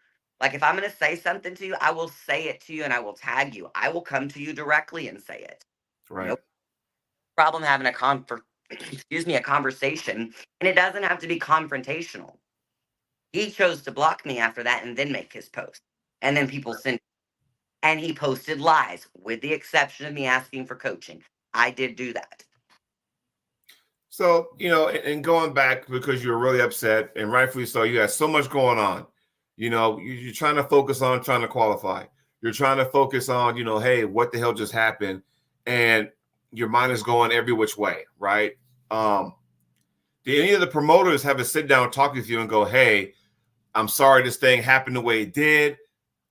Like, if I'm going to say something to you, I will say it to you and I will tag you. I will come to you directly and say it. Right. No problem having a a conversation, and it doesn't have to be confrontational. He chose to block me after that and then make his post. And then people sent, and he posted lies, with the exception of me asking for coaching. I did do that. So, and going back, because you were really upset, and rightfully so, you had so much going on. You're trying to focus on trying to qualify. You're trying to focus on, hey, what the hell just happened? And your mind is going every which way, right? Did any of the promoters have a sit down and talk with you and go, hey, I'm sorry this thing happened the way it did.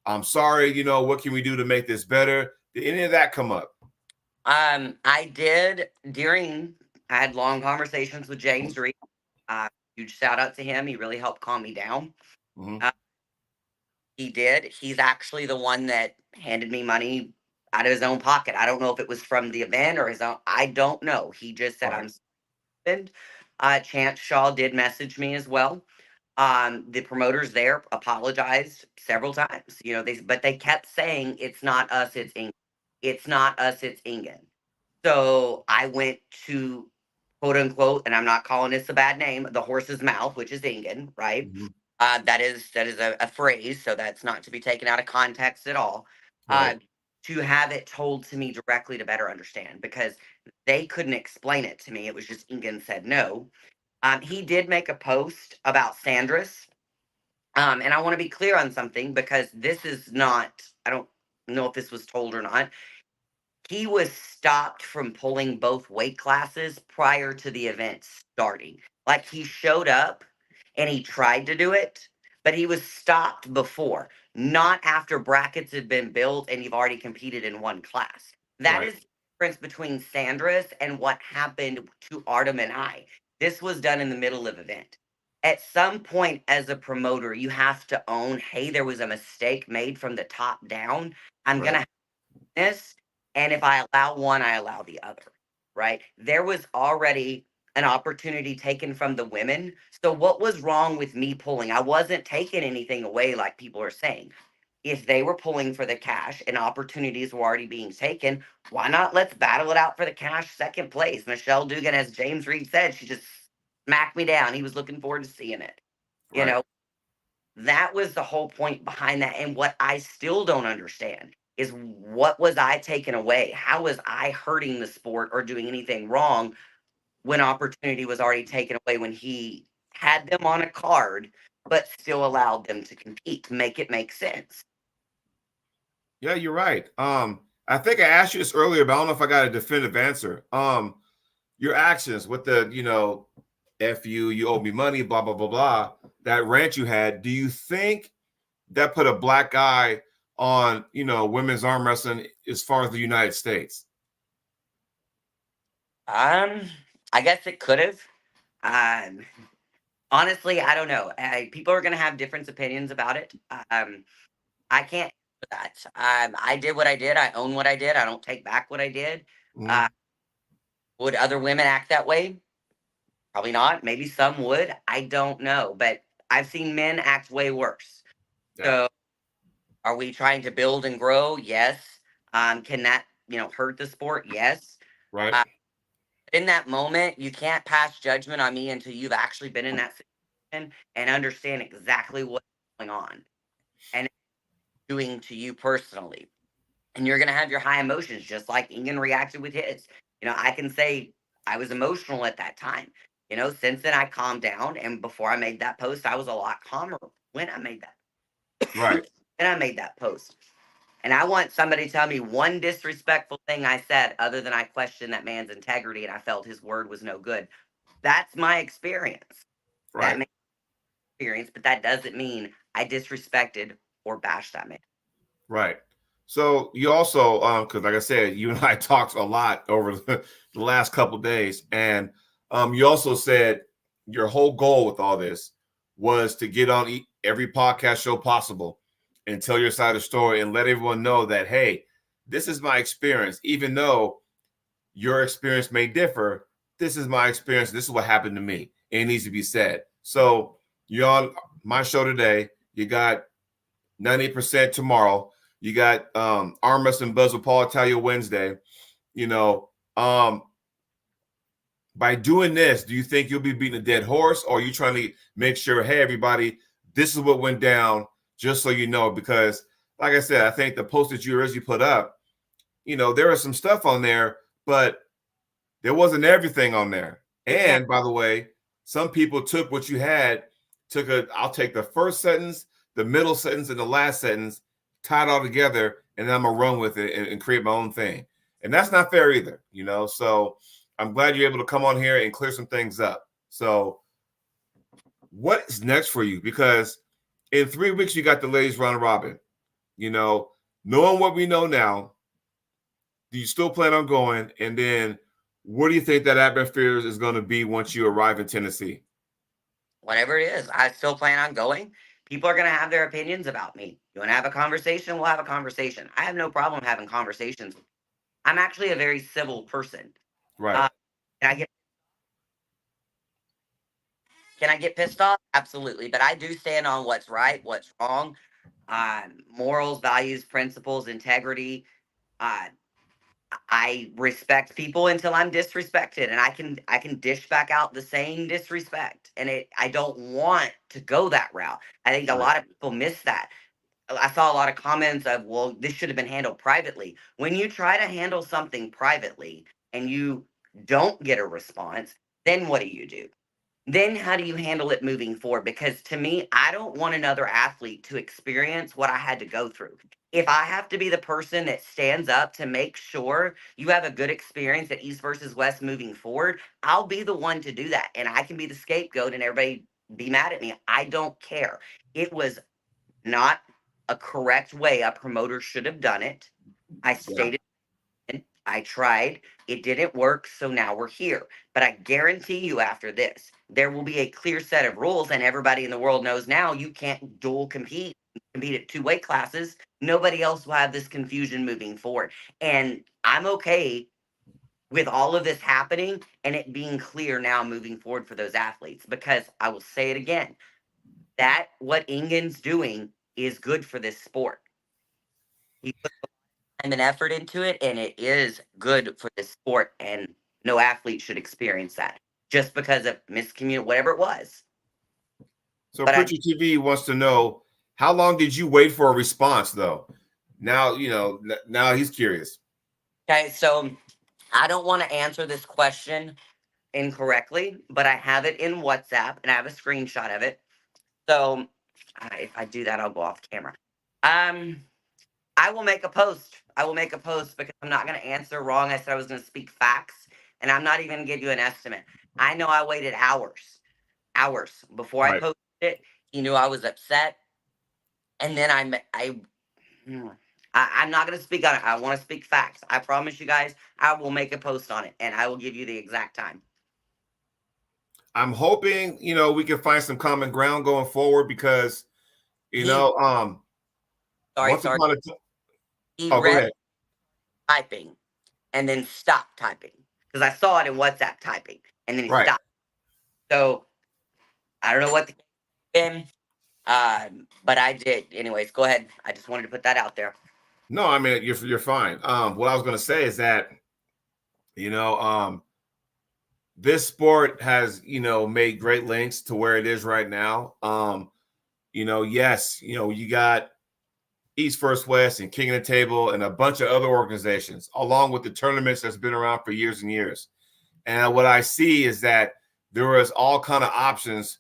I'm sorry, what can we do to make this better? Did any of that come up? I did I had long conversations with James Reed. Huge shout out to him. He really helped calm me down. Mm-hmm. He did. He's actually the one that handed me money out of his own pocket. I don't know if it was from the event or his own. I don't know. He just said, I'm spent. Chance Shaw did message me as well. The promoters there apologized several times. But they kept saying it's not us, it's Ingen. It's not us, it's Ingen. So I went to, quote unquote, and I'm not calling this a bad name, the horse's mouth, which is Ingen, right? Mhm. That is a phrase, so that's not to be taken out of context at all. Right. To have it told to me directly to better understand, because they couldn't explain it to me. It was just Ingen said no. He did make a post about Sandris. And I want to be clear on something, because this is not, I don't know if this was told or not. He was stopped from pulling both weight classes prior to the event starting. Like, he showed up and he tried to do it, but he was stopped before, not after brackets had been built and you've already competed in one class. That Right. is the difference between Sandra's and what happened to Artem and I. This was done in the middle of event. At some point, as a promoter, you have to own, hey, there was a mistake made from the top down. I'm Right. gonna this, and if I allow one, I allow the other, right? There was already an opportunity taken from the women. So what was wrong with me pulling? I wasn't taking anything away like people are saying. If they were pulling for the cash and opportunities were already being taken, why not let's battle it out for the cash second place? Michelle Dugan, as James Reed said, she just smacked me down. He was looking forward to seeing it. You Right. know, that was the whole point behind that. And what I still don't understand is, what was I taking away? How was I hurting the sport or doing anything wrong when opportunity was already taken away, when he had them on a card, but still allowed them to compete, to make it make sense? Yeah, you're right. I think I asked you this earlier, but I don't know if I got a definitive answer. Your actions with the, F you, you owe me money, blah, blah, blah, blah, that rant you had, do you think that put a black eye on, women's arm wrestling as far as the United States? Um, I guess it could have. Um, Honestly, I don't know. People are going to have different opinions about it. I can't do that. I did what I did. I own what I did. I don't take back what I did. Uh, Mhm. would other women act that way? Probably not. Maybe some would. I don't know. But I've seen men act way worse. Yeah. So are we trying to build and grow? Yes. Can that, hurt the sport? Yes. Right. Uh, in that moment, you can't pass judgment on me until you've actually been in that situation and understand exactly what's going on and doing to you personally. And you're going to have your high emotions, just like Ingen reacted with his. I can say I was emotional at that time. Since then I calmed down, and before I made that post, I was a lot calmer when I made Right. that. And I made that post. And I want somebody to tell me one disrespectful thing I said, other than I questioned that man's integrity and I felt his word was no good. That's my experience. That Right. makes experience, but that doesn't mean I disrespected or bashed that man. Right. So you also, because like I said, you and I talked a lot over the last couple of days, and you also said your whole goal with all this was to get on every podcast show possible and tell your side of the story and let everyone know that, hey, this is my experience. Even though your experience may differ, this is my experience. This is what happened to me. And it needs to be said. So you're on my show today. You got 90% tomorrow. You got Arm Wrestling Buzz with Paul Italia Wednesday. You know, um, by doing this, do you think you'll be beating a dead horse, or are you trying to make sure, hey, everybody, this is what went down, just so you know? Because, like I said, I think the post that you originally put up, there was some stuff on there, but there wasn't everything on there. Exactly. And by the way, some people took what you had, I'll take the first sentence, the middle sentence, and the last sentence, tie it all together, and then I'm gonna run with it and create my own thing. And that's not fair either. So I'm glad you're able to come on here and clear some things up. So what is next for you? Because in 3 weeks, you got the ladies round robin. Knowing what we know now, do you still plan on going? And then what do you think that atmosphere is going to be once you arrive in Tennessee? Whatever it is, I still plan on going. People are going to have their opinions about me. You want to have a conversation? We'll have a conversation. I have no problem having conversations. I'm actually a very civil person. Right. Uh, and I get Can I get pissed off? Absolutely. But I do stand on what's right, what's wrong, morals, values, principles, integrity. Uh, I respect people until I'm disrespected, and I can dish back out the same disrespect. And I don't want to go that route. I think a Right. lot of people miss that. I saw a lot of comments of, well, this should have been handled privately. When you try to handle something privately and you don't get a response, then what do? Then how do you handle it moving forward? Because to me, I don't want another athlete to experience what I had to go through. If I have to be the person that stands up to make sure you have a good experience at East versus West moving forward, I'll be the one to do that. And I can be the scapegoat and everybody be mad at me. I don't care. It was not a correct way a promoter should have done it. I Yeah. stated I tried. It didn't work, so now we're here. But I guarantee you, after this, there will be a clear set of rules, and everybody in the world knows now you can't dual compete at two weight classes. Nobody else will have this confusion moving forward. And I'm okay with all of this happening and it being clear now moving forward for those athletes, because I will say it again, that what Ingen's doing is good for this sport. He put time and effort into it, and it is good for this sport. And no athlete should experience that just because of miscommunication, whatever it was. So But I Preacher TV wants to know, how long did you wait for a response, though? Now, now he's curious. okay, so I don't want to answer this question incorrectly, but I have it in WhatsApp and I have a screenshot of it. So if I do that, I'll go off camera. I will make a post. I will make a post because I'm not going to answer wrong. I said I was going to speak facts, and I'm not even going to give you an estimate. I know I waited hours before I Right. posted it. He knew I was upset, and then hmm, I'm not going to speak on it. I want to speak facts. I promise you guys, I will make a post on it, and I will give you the exact time. I'm hoping, we can find some common ground going forward because, He once sorry. upon a time. He Oh, go read ahead. typing and then stopped typing because I saw it in WhatsApp typing, and then he Right. stopped. So I don't know what the been, but I did. Anyways, go ahead. I just wanted to put that out there. No, I mean, you're fine. What I was going to say is that, you know, um, this sport has, made great lengths to where it is right now. Yes, you got East First West and King of the Table and a bunch of other organizations, along with the tournaments that's been around for years and years. And what I see is that there is all kind of options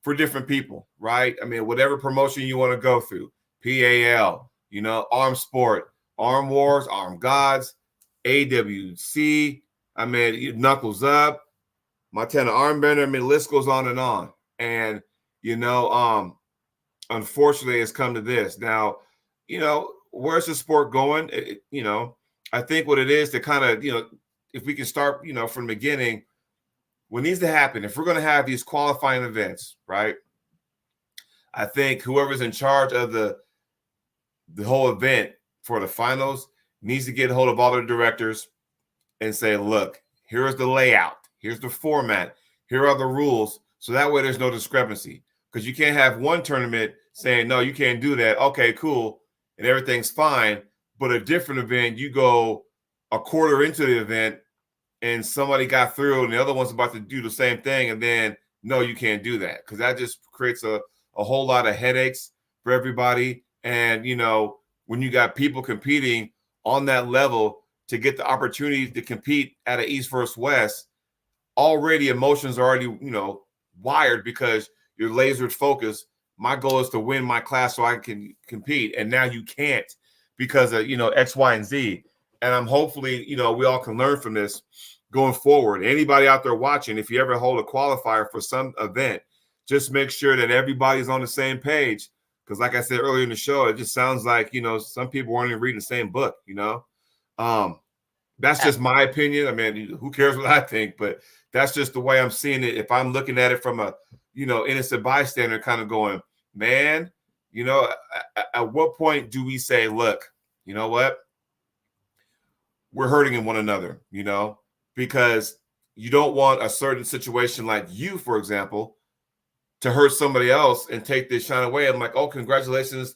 for different people, right? I mean, whatever promotion you want to go through, PAL, Arm Sport, Arm Wars, Arm Gods, AWC. I mean, Knuckles Up, Montana Armbender. I mean, the list goes on and on. And unfortunately, it's come to this. Now, where's the sport going? I think what it is to kind of, if we can start, from the beginning, what needs to happen, if we're going to have these qualifying events, right? I think whoever's in charge of the whole event for the finals needs to get a hold of all their directors and say, look, here's the layout, here's the format, here are the rules. So that way there's no discrepancy, because you can't have one tournament saying, no, you can't do that. Okay, cool. And everything's fine. But a different event, you go a quarter into the event and somebody got through and the other one's about to do the same thing. And then, no, you can't do that, because that just creates a whole lot of headaches for everybody. And, when you got people competing on that level to get the opportunity to compete at an East versus West, already emotions are already, wired because you're laser focused. My goal is to win my class so I can compete. And now you can't because of, X, Y, and Z. And I'm hopefully, we all can learn from this going forward. Anybody out there watching, if you ever hold a qualifier for some event, just make sure that everybody's on the same page. Because like I said earlier in the show, it just sounds like, some people weren't even reading the same book, That's just my opinion. I mean, who cares what I think? But that's just the way I'm seeing it. If I'm looking at it from a, innocent bystander kind of going, man, at what point do we say, look, you know what? We're hurting in one another, because you don't want a certain situation like you, for example, to hurt somebody else and take this shine away. I'm like, oh, congratulations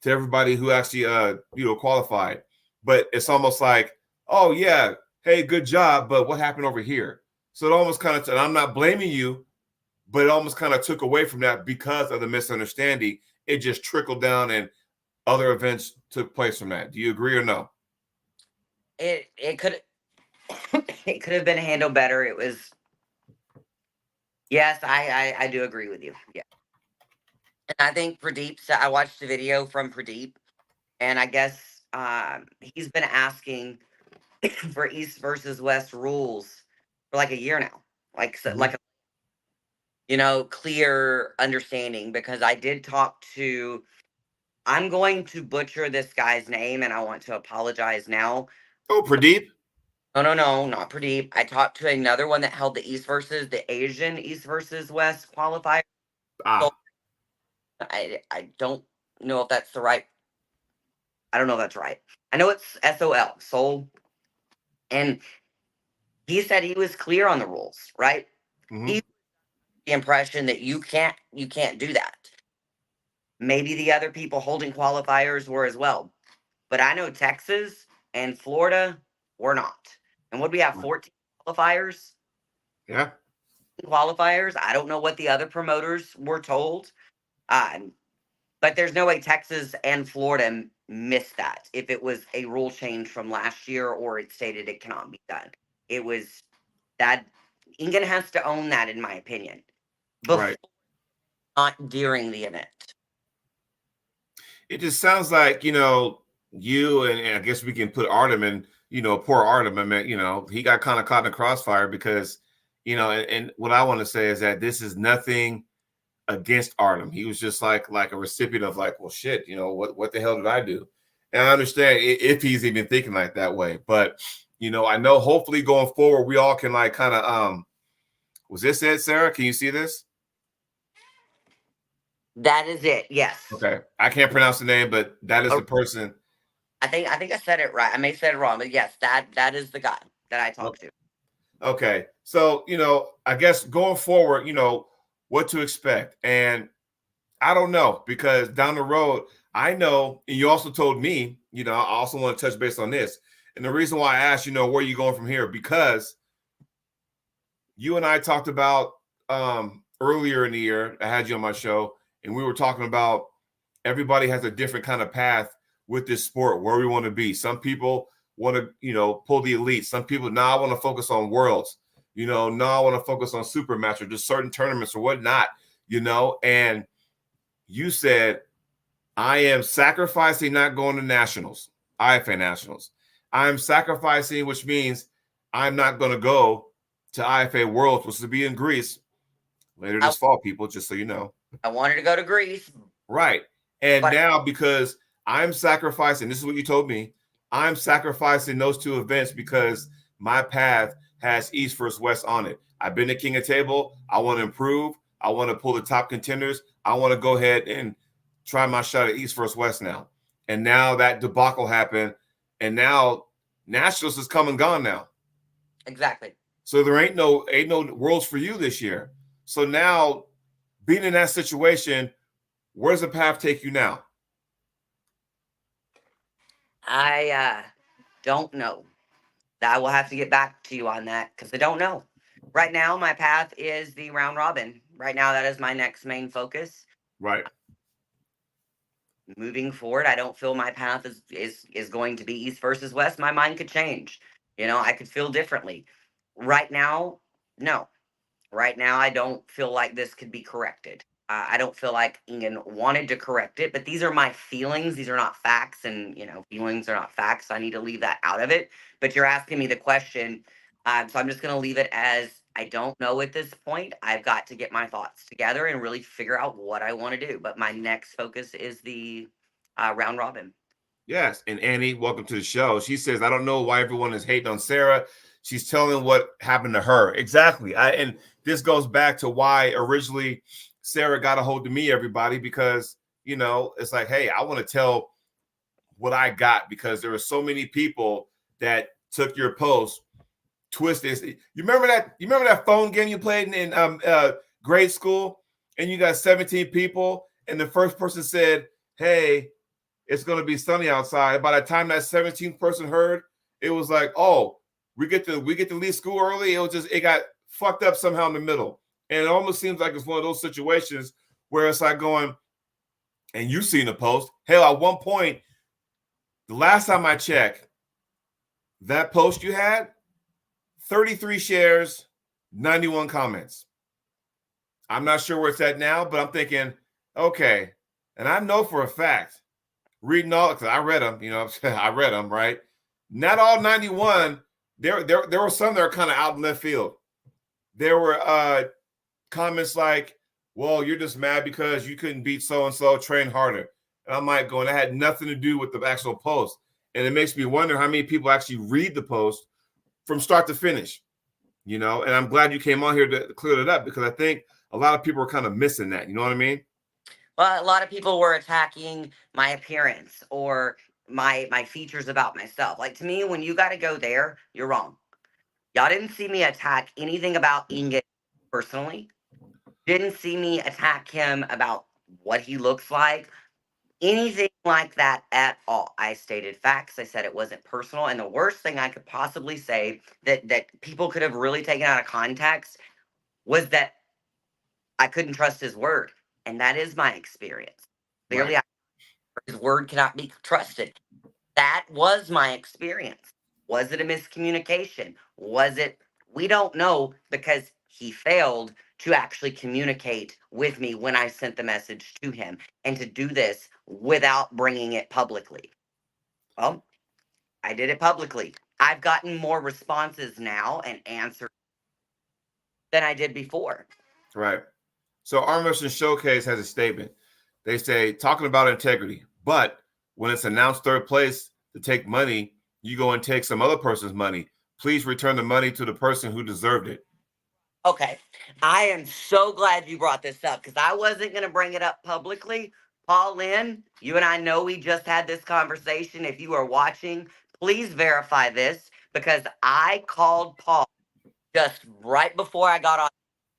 to everybody who actually qualified. But it's almost like, oh yeah, hey, good job, but what happened over here? So it almost kind of, and I'm not blaming you, but it almost kind of took away from that because of the misunderstanding. It just trickled down and other events took place from that. Do you agree or no? It could it could have been handled better. It was, yes, I do agree with you. Yeah. And I think Pradeep, so I watched a video from Pradeep, and I guess he's been asking for East versus West rules for like a year now. Like so, like clear understanding, because I did talk to, I'm going to butcher this guy's name and I want to apologize now. Oh, Pradeep? No, not Pradeep. I talked to another one that held the Asian East versus West qualifier. So I don't know if that's the right. I don't know if that's right. I know it's SOL, Soul. And he said he was clear on the rules, right? He the impression that you can't do that. Maybe the other people holding qualifiers were as well. But I know Texas and Florida were not. And would we have 14 qualifiers? Yeah. Qualifiers. I don't know what the other promoters were told. But there's no way Texas and Florida missed that if it was a rule change from last year or it stated it cannot be done. It was that England has to own that, in my opinion. Before, not during the event. It just sounds like, you and I guess we can put Artem in, poor Artem. I mean, he got kind of caught in the crossfire because, and what I want to say is that this is nothing against Artem. He was just like a recipient of like, well, shit, what the hell did I do? And I understand if he's even thinking like that way. But, I know hopefully going forward, we all can like kind of, was this it, Sarah? Can you see this? That is it. Yes. Okay. I can't pronounce the name, but that is the person. I think I said it right. I may have said it wrong, but yes, that is the guy that I talked to. Okay. So, I guess going forward, what to expect. And I don't know, because down the road, I know, and you also told me, I also want to touch base on this. And the reason why I asked, where are you going from here? Because you and I talked about earlier in the year, I had you on my show, and we were talking about everybody has a different kind of path with this sport, where we want to be. Some people want to, pull the elite. Some people, now I want to focus on worlds. Now I want to focus on super match or just certain tournaments or whatnot, and you said, I am sacrificing not going to nationals, IFA nationals. I'm sacrificing, which means I'm not going to go to IFA Worlds, which will be in Greece later this fall, people, just so you know. I wanted to go to Greece. Right. And now, because I'm sacrificing, this is what you told me, I'm sacrificing those two events because my path has East versus West on it. I've been the king of table. I want to improve. I want to pull the top contenders. I want to go ahead and try my shot at East versus West now. And now that debacle happened, and now Nationals is come and gone now. Exactly. So there ain't no worlds for you this year. So now, being in that situation, where does the path take you now? I don't know. I will have to get back to you on that because I don't know. Right now, my path is the round robin. Right now, that is my next main focus. Right. Moving forward, I don't feel my path is going to be East versus West. My mind could change. I could feel differently. Right now, no. Right now, I don't feel like this could be corrected. I don't feel like England wanted to correct it, but these are my feelings. These are not facts, and feelings are not facts. So I need to leave that out of it. But you're asking me the question, so I'm just going to leave it as I don't know at this point. I've got to get my thoughts together and really figure out what I want to do. But my next focus is the round robin. Yes, and Annie, welcome to the show. She says, I don't know why everyone is hating on Sarah. She's telling what happened to her. Exactly. And this goes back to why originally Sarah got a hold of me, everybody, because, it's like, hey, I want to tell what I got, because there were so many people that took your post, twisted. You remember that phone game you played in grade school and you got 17 people, and the first person said, "Hey, it's going to be sunny outside." By the time that 17th person heard, it was like, "Oh, we get to leave school early." It got fucked up somehow in the middle, and it almost seems like it's one of those situations where it's like going, and you've seen the post. Hell, at one point, the last time I checked, that post you had 33 shares, 91 comments. I'm not sure where it's at now, but I'm thinking, okay. And I know for a fact, reading all, because I read them, I read them, right? Not all 91. There were some that are kind of out in left field. There were comments like, well, you're just mad because you couldn't beat so-and-so, train harder. And I'm like going, that had nothing to do with the actual post. And it makes me wonder how many people actually read the post from start to finish, and I'm glad you came on here to clear it up, because I think a lot of people are kind of missing that. You know what I mean? Well, a lot of people were attacking my appearance or my features about myself. Like, to me, when you got to go there, you're wrong. Y'all didn't see me attack anything about Inget personally. Didn't see me attack him about what he looks like, anything like that at all. I stated facts. I said it wasn't personal. And the worst thing I could possibly say that people could have really taken out of context was that I couldn't trust his word. And that is my experience. Right. Clearly, his word cannot be trusted. That was my experience. Was it a miscommunication? Was it? We don't know, because he failed to actually communicate with me when I sent the message to him, and to do this without bringing it publicly. Well, I did it publicly. I've gotten more responses now and answers than I did before. Right. So Arm Wrestling Showcase has a statement. They say, talking about integrity, but when it's announced third place to take money, you go and take some other person's money. Please return the money to the person who deserved it. Okay. I am so glad you brought this up, because I wasn't going to bring it up publicly. Paul Lynn, you and I know we just had this conversation. If you are watching, please verify this, because I called Paul just right before I got on.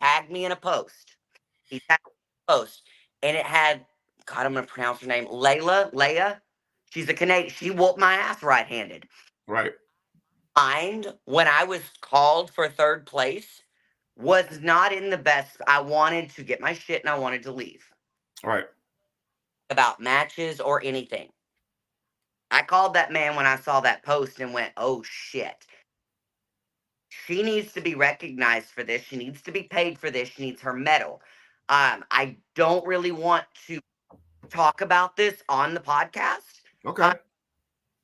Tagged me in a post. He tagged me in a post, and it had, God, I'm going to pronounce her name, Leia. She's a Canadian. She whooped my ass right-handed. Right. Mind, when I was called for third place, was not in the best. I wanted to get my shit and I wanted to leave. Right. About matches or anything. I called that man when I saw that post and went, oh shit. She needs to be recognized for this. She needs to be paid for this. She needs her medal. I don't really want to talk about this on the podcast. Okay.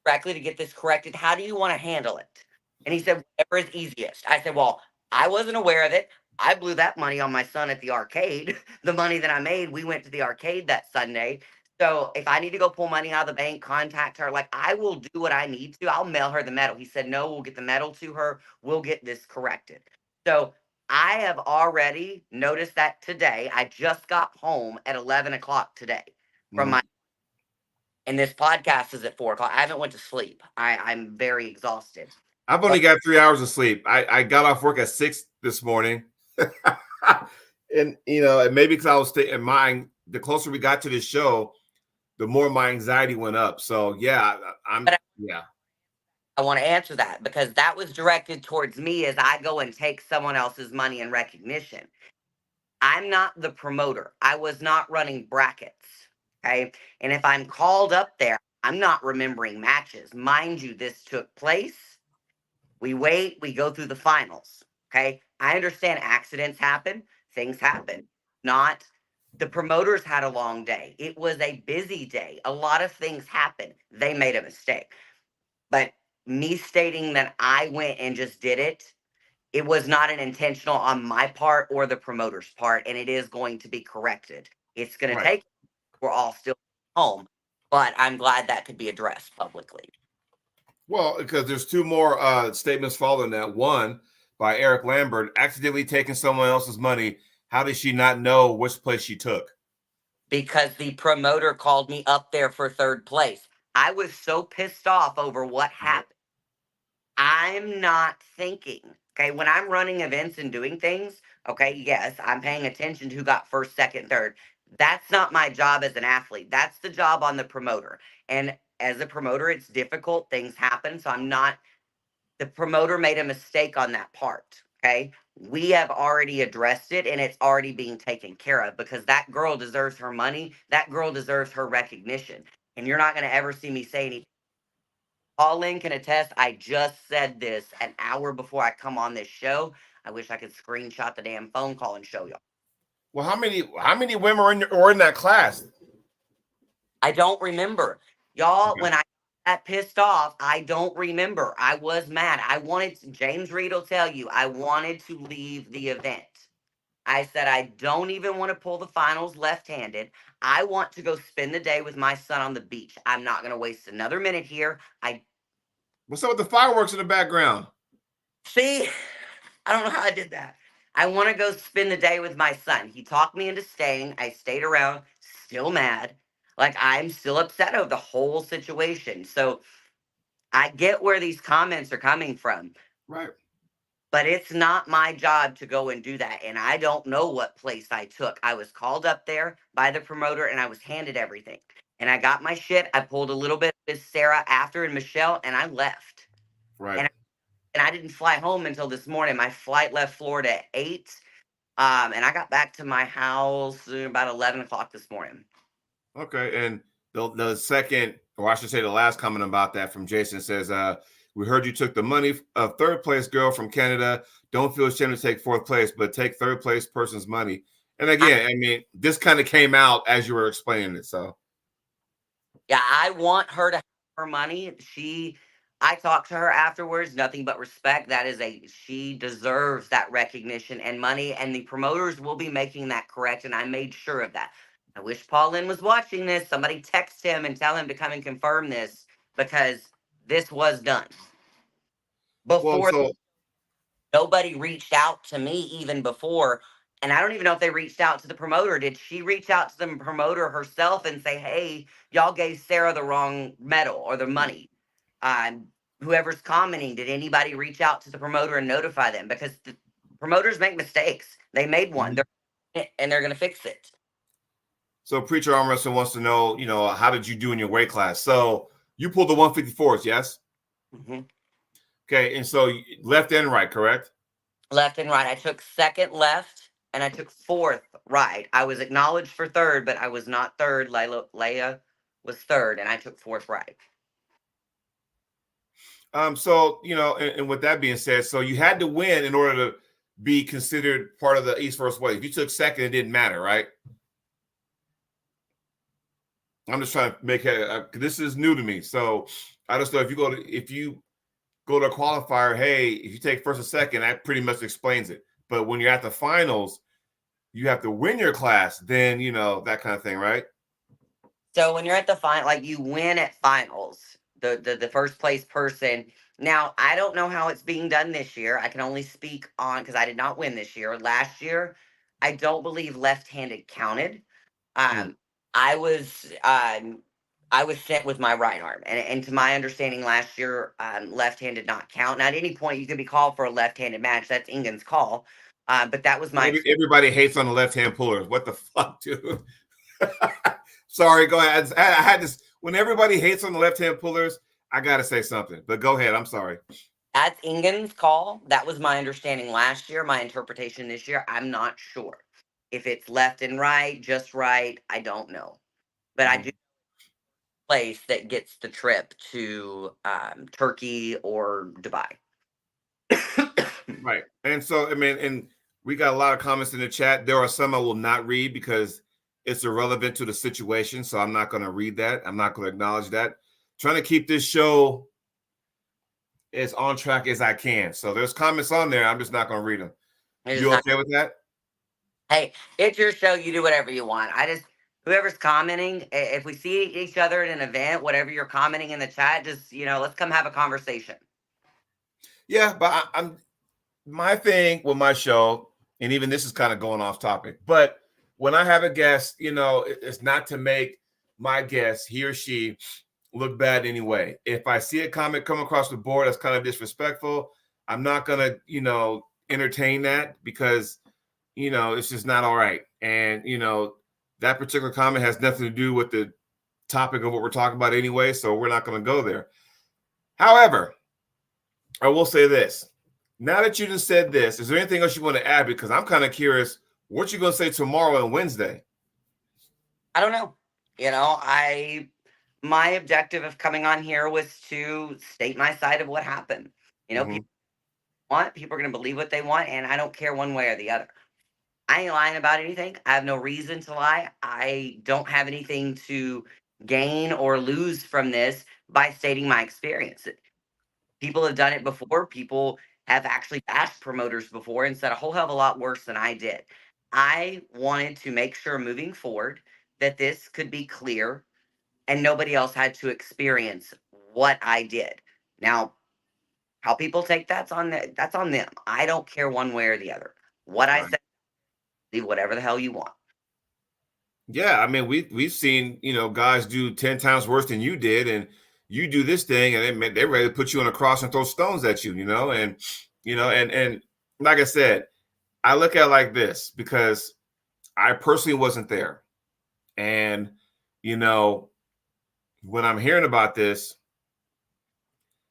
Correctly, to get this corrected. How do you want to handle it? And he said, whatever is easiest. I said, well, I wasn't aware of it. I blew that money on my son at the arcade. The money that I made, we went to the arcade that Sunday. So if I need to go pull money out of the bank, contact her. Like, I will do what I need to. I'll mail her the medal. He said, no, we'll get the medal to her. We'll get this corrected. So I have already noticed that today. I just got home at 11 o'clock today from my, and this podcast is at 4 o'clock. I haven't went to sleep. I'm very exhausted. I've only got 3 hours of sleep. I got off work at 6 this morning. And maybe because I was in mind, the closer we got to this show, the more my anxiety went up. So yeah, I want to answer that, because that was directed towards me as I go and take someone else's money in recognition. I'm not the promoter. I was not running brackets. Okay. And if I'm called up there, I'm not remembering matches. Mind you, this took place. We wait, we go through the finals. Okay. I understand accidents happen, things happen. Not the promoters had a long day. It was a busy day. A lot of things happened. They made a mistake. But me stating that I went and just did it, it was not an intentional on my part or the promoter's part, and it is going to be corrected. It's going to take, we're all still home, but I'm glad that could be addressed publicly. Well, because there's two more statements following that. One by Eric Lambert, accidentally taking someone else's money. How did she not know which place she took? Because the promoter called me up there for third place. I was so pissed off over what happened. I'm not thinking Okay, when I'm running events and doing things, okay, yes, I'm paying attention to who got first, second, third. That's not my job as an athlete. That's the job on the promoter. And as a promoter, it's difficult. Things happen. So I'm not, the promoter made a mistake on that part. Okay. We have already addressed it and it's already being taken care of because that girl deserves her money. That girl deserves her recognition. And you're not going to ever see me say anything. Pauline can attest. I just said this an hour before I come on this show. I wish I could screenshot the damn phone call and show y'all. Well, how many women were in that class? I don't remember. Y'all, when I got pissed off, I don't remember. I was mad. James Reed will tell you, I wanted to leave the event. I said, I don't even want to pull the finals left handed. I want to go spend the day with my son on the beach. I'm not going to waste another minute here. What's up with the fireworks in the background? See, I don't know how I did that. I want to go spend the day with my son. He talked me into staying. I stayed around, still mad. Like, I'm still upset over the whole situation. So I get where these comments are coming from. Right. But it's not my job to go and do that. And I don't know what place I took. I was called up there by the promoter and I was handed everything. And I got my shit. I pulled a little bit with Sara after and Michelle and I left. Right. And I didn't fly home until this morning. My flight left Florida at 8. And I got back to my house about 11 o'clock this morning. Okay. And the second, or I should say the last comment about that from Jason says, we heard you took the money of third place girl from Canada. Don't feel ashamed to take fourth place, but take third place person's money. And again, I mean, this kind of came out as you were explaining it. So, yeah, I want her to have her money. I talked to her afterwards, nothing but respect. She deserves that recognition and money, and the promoters will be making that correct. And I made sure of that. I wish Paulin was watching this. Somebody text him and tell him to come and confirm this because this was done. Before nobody reached out to me even before. And I don't even know if they reached out to the promoter. Did she reach out to the promoter herself and say, hey, y'all gave Sara the wrong medal or the money? Whoever's commenting, did anybody reach out to the promoter and notify them? Because the promoters make mistakes. They made one. And they're going to fix it. So Preacher Arm Wrestling wants to know, how did you do in your weight class? So you pulled the 154s, yes? Mm-hmm. Okay, and so left and right, correct? Left and right. I took second left, and I took fourth right. I was acknowledged for third, but I was not third. Leia was third, and I took fourth right. So, and with that being said, so you had to win in order to be considered part of the East First Wave. If you took second, it didn't matter, right? I'm just trying to make it. This is new to me, so I just know if you go to a qualifier, hey, if you take first or second, that pretty much explains it. But when you're at the finals, you have to win your class, then that kind of thing, right? So when you're at the final, like you win at finals, the first place person. Now I don't know how it's being done this year. I can only speak on because I did not win this year. Last year, I don't believe left-handed counted. I was sent with my right arm, and to my understanding, last year left-hand did not count. Now at any point you could be called for a left-handed match. That's Ingen's call, but that was my. Everybody hates on the left-hand pullers. What the fuck, dude? Sorry, go ahead. I had this when everybody hates on the left-hand pullers. I gotta say something, but go ahead. I'm sorry. That's Ingen's call. That was my understanding last year. My interpretation this year, I'm not sure if it's left and right, just right. I don't know, but I do place that gets the trip to Turkey or Dubai. Right, and so I mean, and we got a lot of comments in the chat. There are some I will not read because it's irrelevant to the situation, so I'm not going to read that. I'm not going to acknowledge that. Trying to keep this show as on track as I can. So there's comments on there. I'm just not going to read them. You okay with that? Hey, it's your show. You do whatever you want. Whoever's commenting, if we see each other at an event, whatever you're commenting in the chat, just, let's come have a conversation. Yeah, but I'm my thing with my show, and even this is kind of going off topic, but when I have a guest, it's not to make my guest, he or she, look bad anyway. If I see a comment come across the board that's kind of disrespectful, I'm not gonna, entertain that because, it's just not all right. And that particular comment has nothing to do with the topic of what we're talking about anyway, so we're not going to go there. However, I will say this. Now that you just said this, is there anything else you want to add? Because I'm kind of curious what you're going to say tomorrow and Wednesday. I don't know. My objective of coming on here was to state my side of what happened. People are going to believe what they want, and I don't care one way or the other. I ain't lying about anything. I have no reason to lie. I don't have anything to gain or lose from this by stating my experience. People have done it before. People have actually bashed promoters before and said a whole hell of a lot worse than I did. I wanted to make sure moving forward that this could be clear and nobody else had to experience what I did. Now, how people take that's on them. I don't care one way or the other. What I said, leave whatever the hell you want. Yeah, I mean, we've seen, guys do 10 times worse than you did, and you do this thing, and they're ready to put you on a cross and throw stones at you, and like I said, I look at it like this because I personally wasn't there. And, when I'm hearing about this,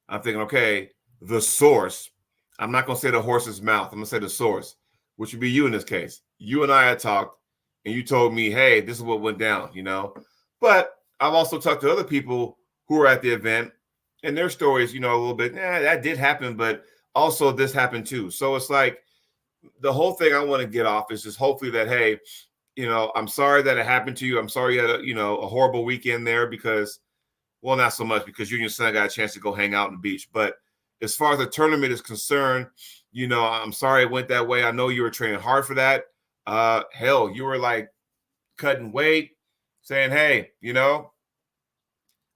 I'm thinking, okay, the source. I'm not going to say the horse's mouth. I'm going to say the source, which would be you in this case. You and I had talked, and you told me, hey, this is what went down, But I've also talked to other people who were at the event, and their stories, a little bit, that did happen, but also this happened too. So it's like the whole thing I want to get off is just hopefully that, hey, I'm sorry that it happened to you. I'm sorry you had a horrible weekend there because, well, not so much because you and your son got a chance to go hang out on the beach. But as far as the tournament is concerned, I'm sorry it went that way. I know you were training hard for that. Hell, you were like cutting weight, saying, hey,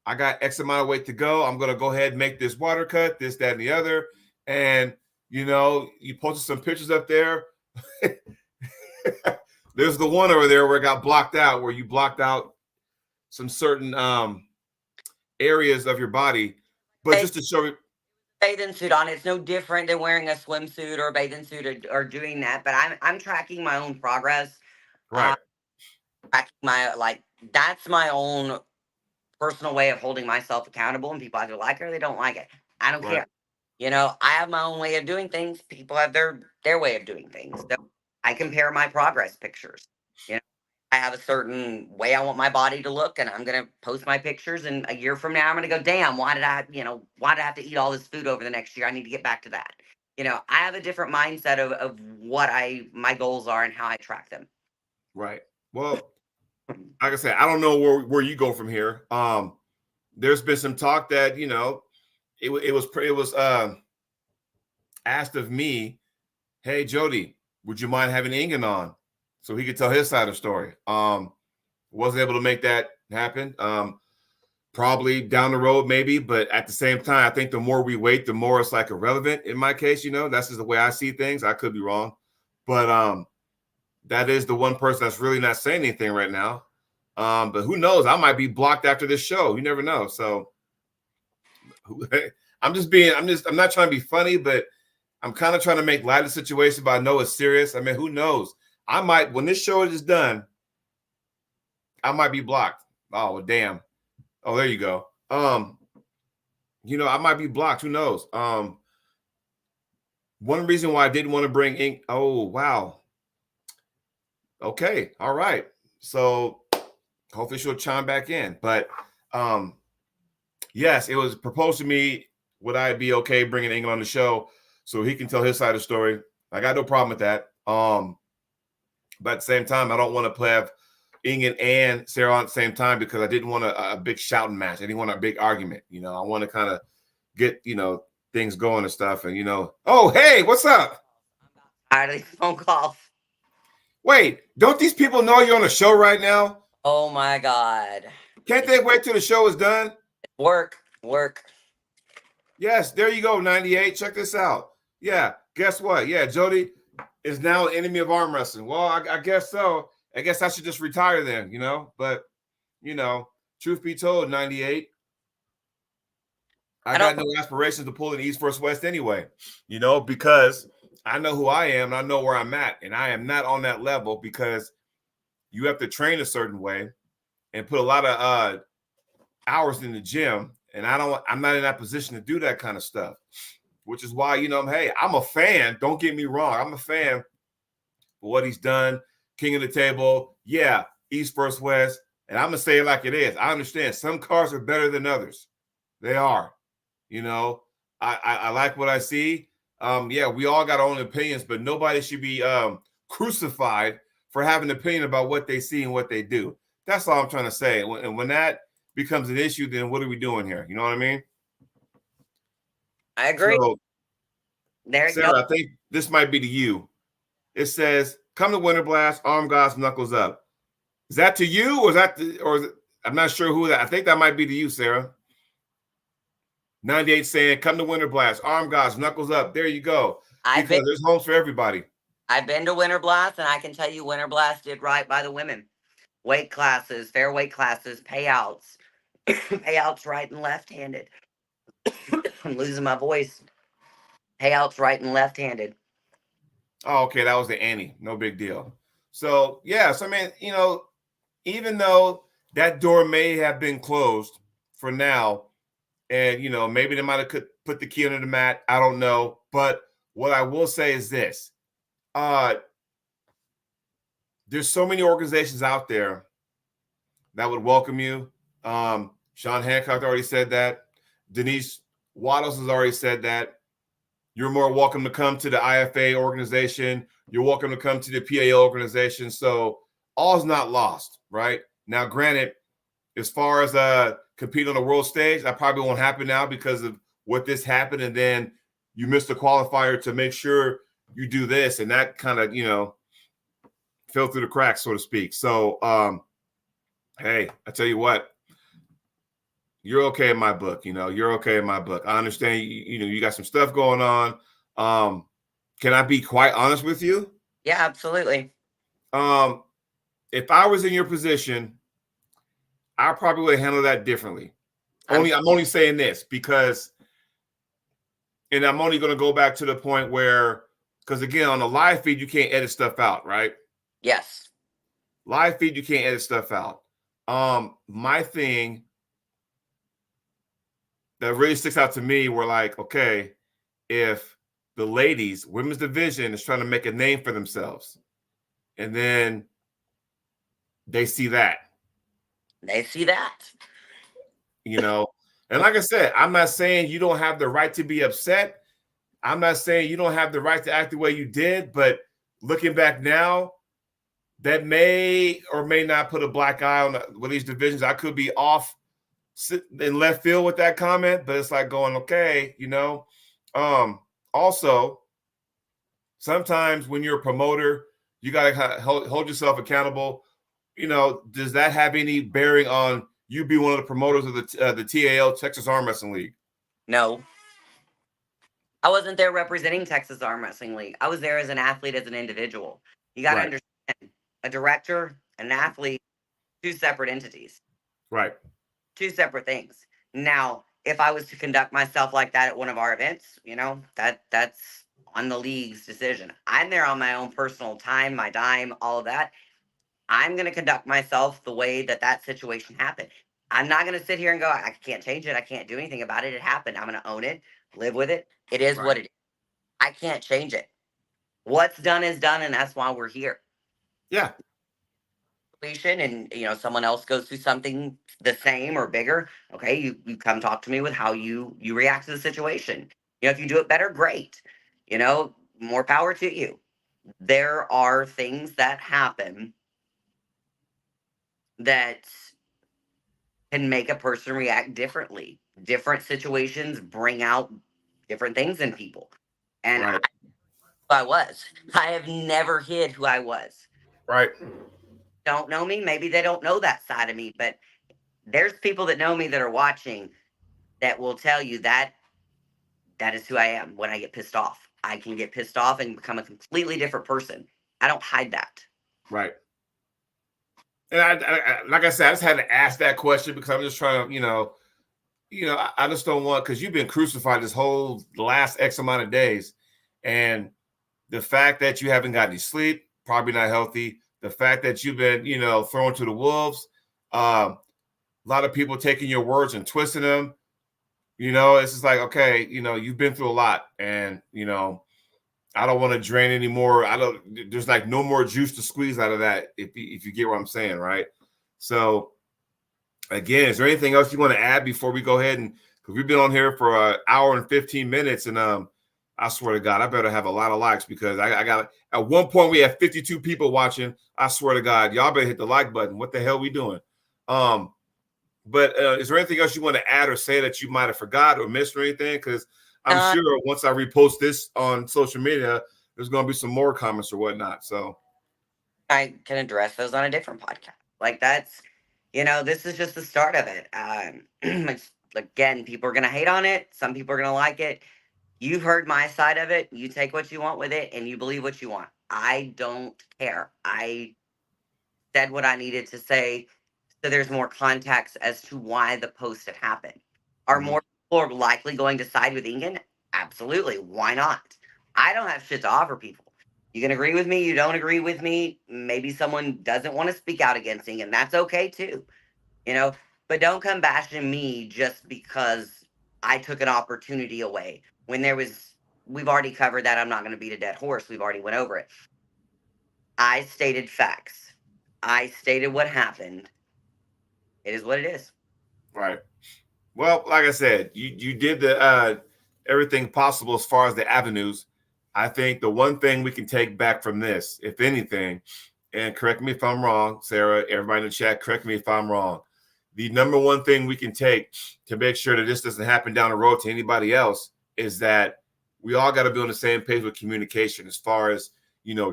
I got X amount of weight to go. I'm going to go ahead and make this water cut, this, that, and the other. And, you posted some pictures up there. There's the one over there where it got blocked out, where you blocked out some certain areas of your body. But just to show you. Bathing suit on. It's no different than wearing a swimsuit or a bathing suit or doing that. But I'm tracking my own progress. Right. Tracking that's my own personal way of holding myself accountable. And people either like it or they don't like it. I don't care. I have my own way of doing things. People have their way of doing things. So I compare my progress pictures. I have a certain way I want my body to look, and I'm gonna post my pictures. And a year from now, I'm gonna go, damn, why did I have to eat all this food over the next year? I need to get back to that. I have a different mindset of what my goals are and how I track them. Right. Well, like I said, I don't know where you go from here. There's been some talk that it was asked of me, hey Jody, would you mind having Ingen on so he could tell his side of the story? Wasn't able to make that happen. Probably down the road, maybe, but at the same time, I think the more we wait, the more it's like irrelevant in my case. That's just the way I see things. I could be wrong, but that is the one person that's really not saying anything right now. But who knows? I might be blocked after this show. You never know. So I'm not trying to be funny, but I'm kind of trying to make light of the situation, but I know it's serious. I mean, who knows? I might, when this show is done, I might be blocked. Oh, well, damn. Oh, there you go. I might be blocked. Who knows? One reason why I didn't want to bring ink. Oh, wow. Okay. All right. So hopefully she'll chime back in. But yes, it was proposed to me. Would I be okay bringing England on the show so he can tell his side of the story? I got no problem with that. But at the same time, I don't want to have Ingen and Sara on at the same time because I didn't want a big shouting match. I didn't want a big argument. I want to kind of get, things going and stuff. And, oh, hey, what's up? Tired of these phone calls. Wait, don't these people know you're on a show right now? Oh, my God. Can't they wait till the show is done? Work. Yes, there you go, 98. Check this out. Yeah, guess what? Yeah, Jody is now an enemy of arm wrestling. Well, I guess so. I guess I should just retire then, But, truth be told, 98, I got no aspirations to pull in East versus West anyway, because I know who I am and I know where I'm at. And I am not on that level because you have to train a certain way and put a lot of hours in the gym. And I'm not in that position to do that kind of stuff, which is why, hey, I'm a fan. Don't get me wrong. I'm a fan for what he's done. King of the table. Yeah. East versus West. And I'm going to say it like it is. I understand some cars are better than others. They are. I like what I see. Yeah, we all got our own opinions, but nobody should be crucified for having an opinion about what they see and what they do. That's all I'm trying to say. And when that becomes an issue, then what are we doing here? You know what I mean? I agree. So, there you Sarah, go. I think this might be to you. It says, "Come to Winter Blast, arm guys, knuckles up." Is that to you, or is it, I'm not sure who that. I think that might be to you, Sarah. 98 saying, "Come to Winter Blast, arm guys, knuckles up." There you go. Because there's homes for everybody. I've been to Winter Blast, and I can tell you, Winter Blast did right by the women. Weight classes, fair weight classes, payouts, payouts right and left-handed. I'm losing my voice. Payouts right and left-handed. Oh, okay, that was the ante. No big deal. So, yes, I mean, even though that door may have been closed for now, and, maybe they might have put the key under the mat. I don't know. But what I will say is this. There's so many organizations out there that would welcome you. Sean Hancock already said that. Denise Waddles has already said that. You're more welcome to come to the IFA organization. You're welcome to come to the PAO organization. So all's not lost, right? Now, granted, as far as compete on the world stage, that probably won't happen now because of what this happened. And then you missed the qualifier to make sure you do this. And that kind of, fell through the cracks, so to speak. So, hey, I tell you what, you're okay in my book. You're okay in my book. I understand, you got some stuff going on. Can I be quite honest with you? Yeah, absolutely. If I was in your position, I probably would handle that differently. I'm only saying this because, and I'm only going to go back to the point where, because again, on the live feed, you can't edit stuff out, right? Yes. Live feed, you can't edit stuff out. My thing that really sticks out to me were like, okay, if the ladies, women's division is trying to make a name for themselves, and then they see that. And like I said, I'm not saying you don't have the right to be upset. I'm not saying you don't have the right to act the way you did, but looking back now, that may or may not put a black eye on one of these divisions. I could be off in left field with that comment, but it's like going, okay, also, sometimes when you're a promoter, you got to hold yourself accountable. Does that have any bearing on you being one of the promoters of the TAL, Texas Arm Wrestling League? No. I wasn't there representing Texas Arm Wrestling League. I was there as an athlete, as an individual. You got to understand, a director, an athlete, two separate entities. Right. Two separate things. Now, if I was to conduct myself like that at one of our events, that's on the league's decision. I'm there on my own personal time, my dime, all of that. I'm going to conduct myself the way that situation happened. I'm not going to sit here and go, I can't change it. I can't do anything about it. It happened. I'm going to own it, live with it. It is what it is. I can't change it. What's done is done, and that's why we're here. Yeah. And someone else goes through something the same or bigger. Okay, you come talk to me with how you react to the situation. If you do it better, great. More power to you. There are things that happen that can make a person react differently. Different situations bring out different things in people. And I have never hid who I was. Right. Don't know me. Maybe they don't know that side of me, but there's people that know me that are watching that will tell you that is who I am when I get pissed off. I can get pissed off and become a completely different person. I don't hide that. Right. And I like I said, I just had to ask that question because I'm just trying to, I just don't want, because you've been crucified this whole last X amount of days. And the fact that you haven't got any sleep, probably not healthy. The fact that you've been, thrown to the wolves, a lot of people taking your words and twisting them. It's just like, okay, you've been through a lot, and I don't want to drain anymore. There's like no more juice to squeeze out of that, if you get what I'm saying, right? So again, is there anything else you want to add before we go ahead? And because we've been on here for an hour and 15 minutes, and I swear to God, I better have a lot of likes, because I got, at one point we had 52 people watching. I swear to God, y'all better hit the like button. What the hell we doing? But is there anything else you want to add or say that you might have forgot or missed or anything? Because I'm sure once I repost this on social media, there's going to be some more comments or whatnot. So I can address those on a different podcast. Like, that's, this is just the start of it. Again, people are going to hate on it. Some people are going to like it. You've heard my side of it. You take what you want with it, and you believe what you want. I don't care. I said what I needed to say, so there's more context as to why the post had happened. Are more people likely going to side with Ingen? Absolutely. Why not? I don't have shit to offer people. You can agree with me. You don't agree with me. Maybe someone doesn't want to speak out against Ingen. That's okay too. But don't come bashing me just because I took an opportunity away. When we've already covered that. I'm not going to beat a dead horse. We've already went over it. I stated facts. I stated what happened. It is what it is. Right. Well, like I said, you did the everything possible as far as the avenues. I think the one thing we can take back from this, if anything, and correct me if I'm wrong, Sarah, everybody in the chat, correct me if I'm wrong. The number one thing we can take to make sure that this doesn't happen down the road to anybody else is that we all got to be on the same page with communication as far as,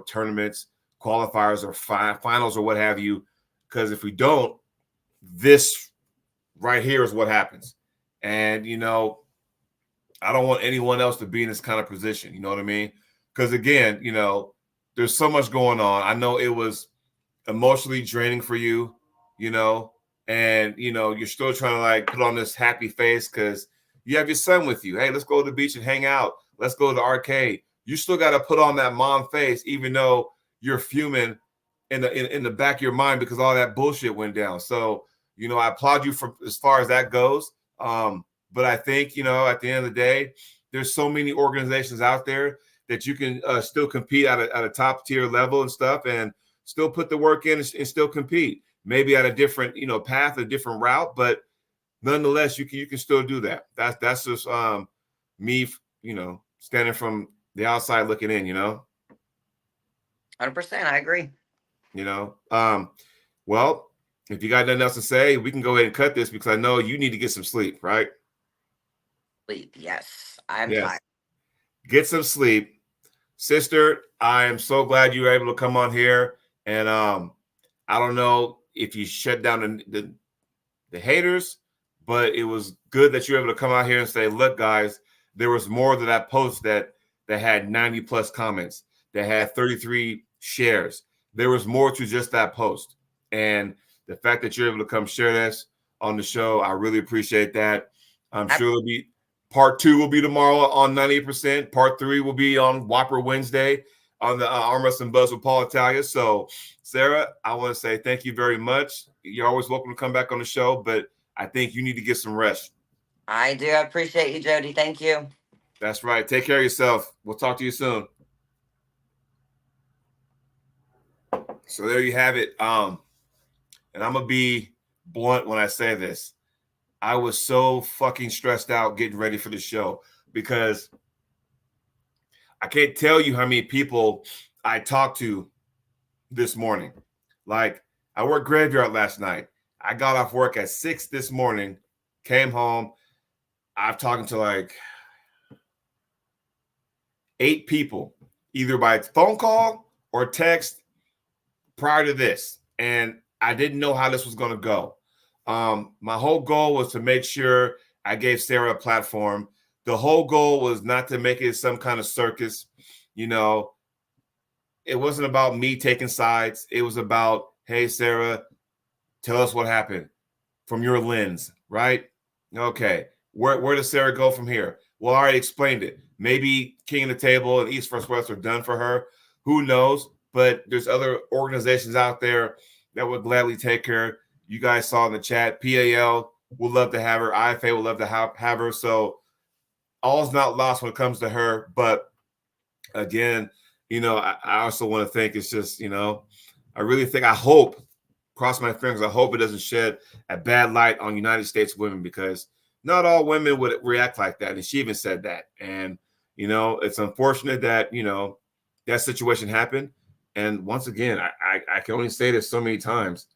tournaments, qualifiers, or finals or what have you. Because if we don't, this right here is what happens. And, I don't want anyone else to be in this kind of position. You know what I mean? Because again, there's so much going on. I know it was emotionally draining for you, and, you're still trying to like put on this happy face because you have your son with you. Hey, let's go to the beach and hang out. Let's go to the arcade. You still got to put on that mom face, even though you're fuming in the back of your mind because all that bullshit went down. So, I applaud you for as far as that goes. But I think, at the end of the day, there's so many organizations out there that you can still compete at a top tier level and stuff, and still put the work in and still compete. Maybe at a different, path, a different route, but nonetheless, you can still do that. That's just me, standing from the outside looking in. 100%. I agree. Well, if you got nothing else to say, we can go ahead and cut this because I know you need to get some sleep, right? Sleep. Yes. I'm tired. Get some sleep. Sister, I am so glad you were able to come on here. And I don't know if you shut down the haters, but it was good that you were able to come out here and say, look, guys, there was more to that post that had 90 plus comments, that had 33 shares. There was more to just that post. And the fact that you're able to come share this on the show, I really appreciate that. I'm sure it'll be part 2 will be tomorrow on 98%. Part 3 will be on Whopper Wednesday on the Arm Wrestling Buzz with Paul Italia. So, Sarah, I want to say thank you very much. You're always welcome to come back on the show, but I think you need to get some rest. I do. I appreciate you, Jody. Thank you. That's right. Take care of yourself. We'll talk to you soon. So there you have it. And I'm going to be blunt when I say this. I was so fucking stressed out getting ready for the show because I can't tell you how many people I talked to this morning. Like, I worked graveyard last night. I got off work at 6 this morning, came home. I've talked to like 8 people, either by phone call or text prior to this. And I didn't know how this was going to go. My whole goal was to make sure I gave Sarah a platform. The whole goal was not to make it some kind of circus. It wasn't about me taking sides. It was about, hey, Sarah, tell us what happened from your lens, right? Okay. Where does Sara go from here? Well, I already explained it. Maybe King of the Table and East First West are done for her. Who knows? But there's other organizations out there that would gladly take her. You guys saw in the chat, PAL would love to have her. IFA would love to have her. So all's not lost when it comes to her. But again, I also want to think it's just, I really think, I hope, cross my fingers, I hope it doesn't shed a bad light on United States women, because not all women would react like that. And she even said that. And, it's unfortunate that, that situation happened. And once again, I can only say this so many times.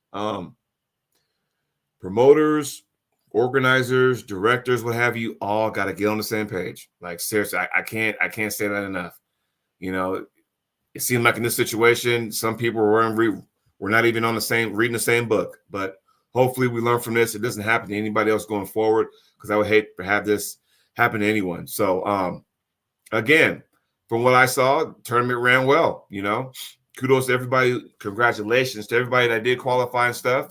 Promoters, organizers, directors, what have you, all got to get on the same page. Like, seriously, I can't say that enough. It seemed like in this situation, some people were not even on reading the same book. But hopefully we learn from this. It doesn't happen to anybody else going forward, because I would hate to have this happen to anyone. So again, from what I saw, tournament ran well. Kudos to everybody. Congratulations to everybody that did qualify and stuff.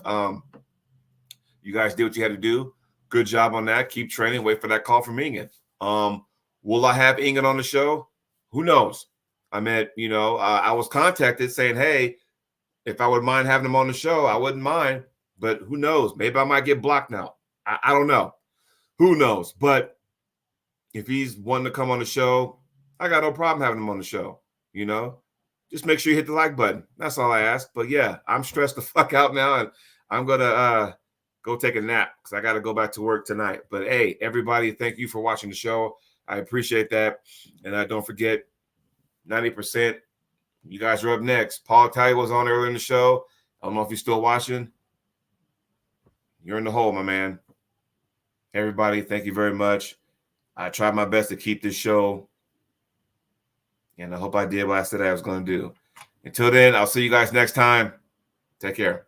You guys did what you had to do. Good job on that. Keep training. Wait for that call from Ingen. Will I have Ingen on the show? Who knows? I mean, I was contacted saying, hey, if I would mind having him on the show, I wouldn't mind. But who knows? Maybe I might get blocked now. I don't know. Who knows? But if he's wanting to come on the show, I got no problem having him on the show. Just make sure you hit the like button. That's all I ask. But yeah, I'm stressed the fuck out now, and I'm gonna go take a nap because I got to go back to work tonight. But hey, everybody, thank you for watching the show. I appreciate that. And don't forget, 90%, you guys are up next. Paul Talley was on earlier in the show. I don't know if you're still watching. You're in the hole, my man. Everybody, thank you very much. I tried my best to keep this show, and I hope I did what I said I was going to do. Until then, I'll see you guys next time. Take care.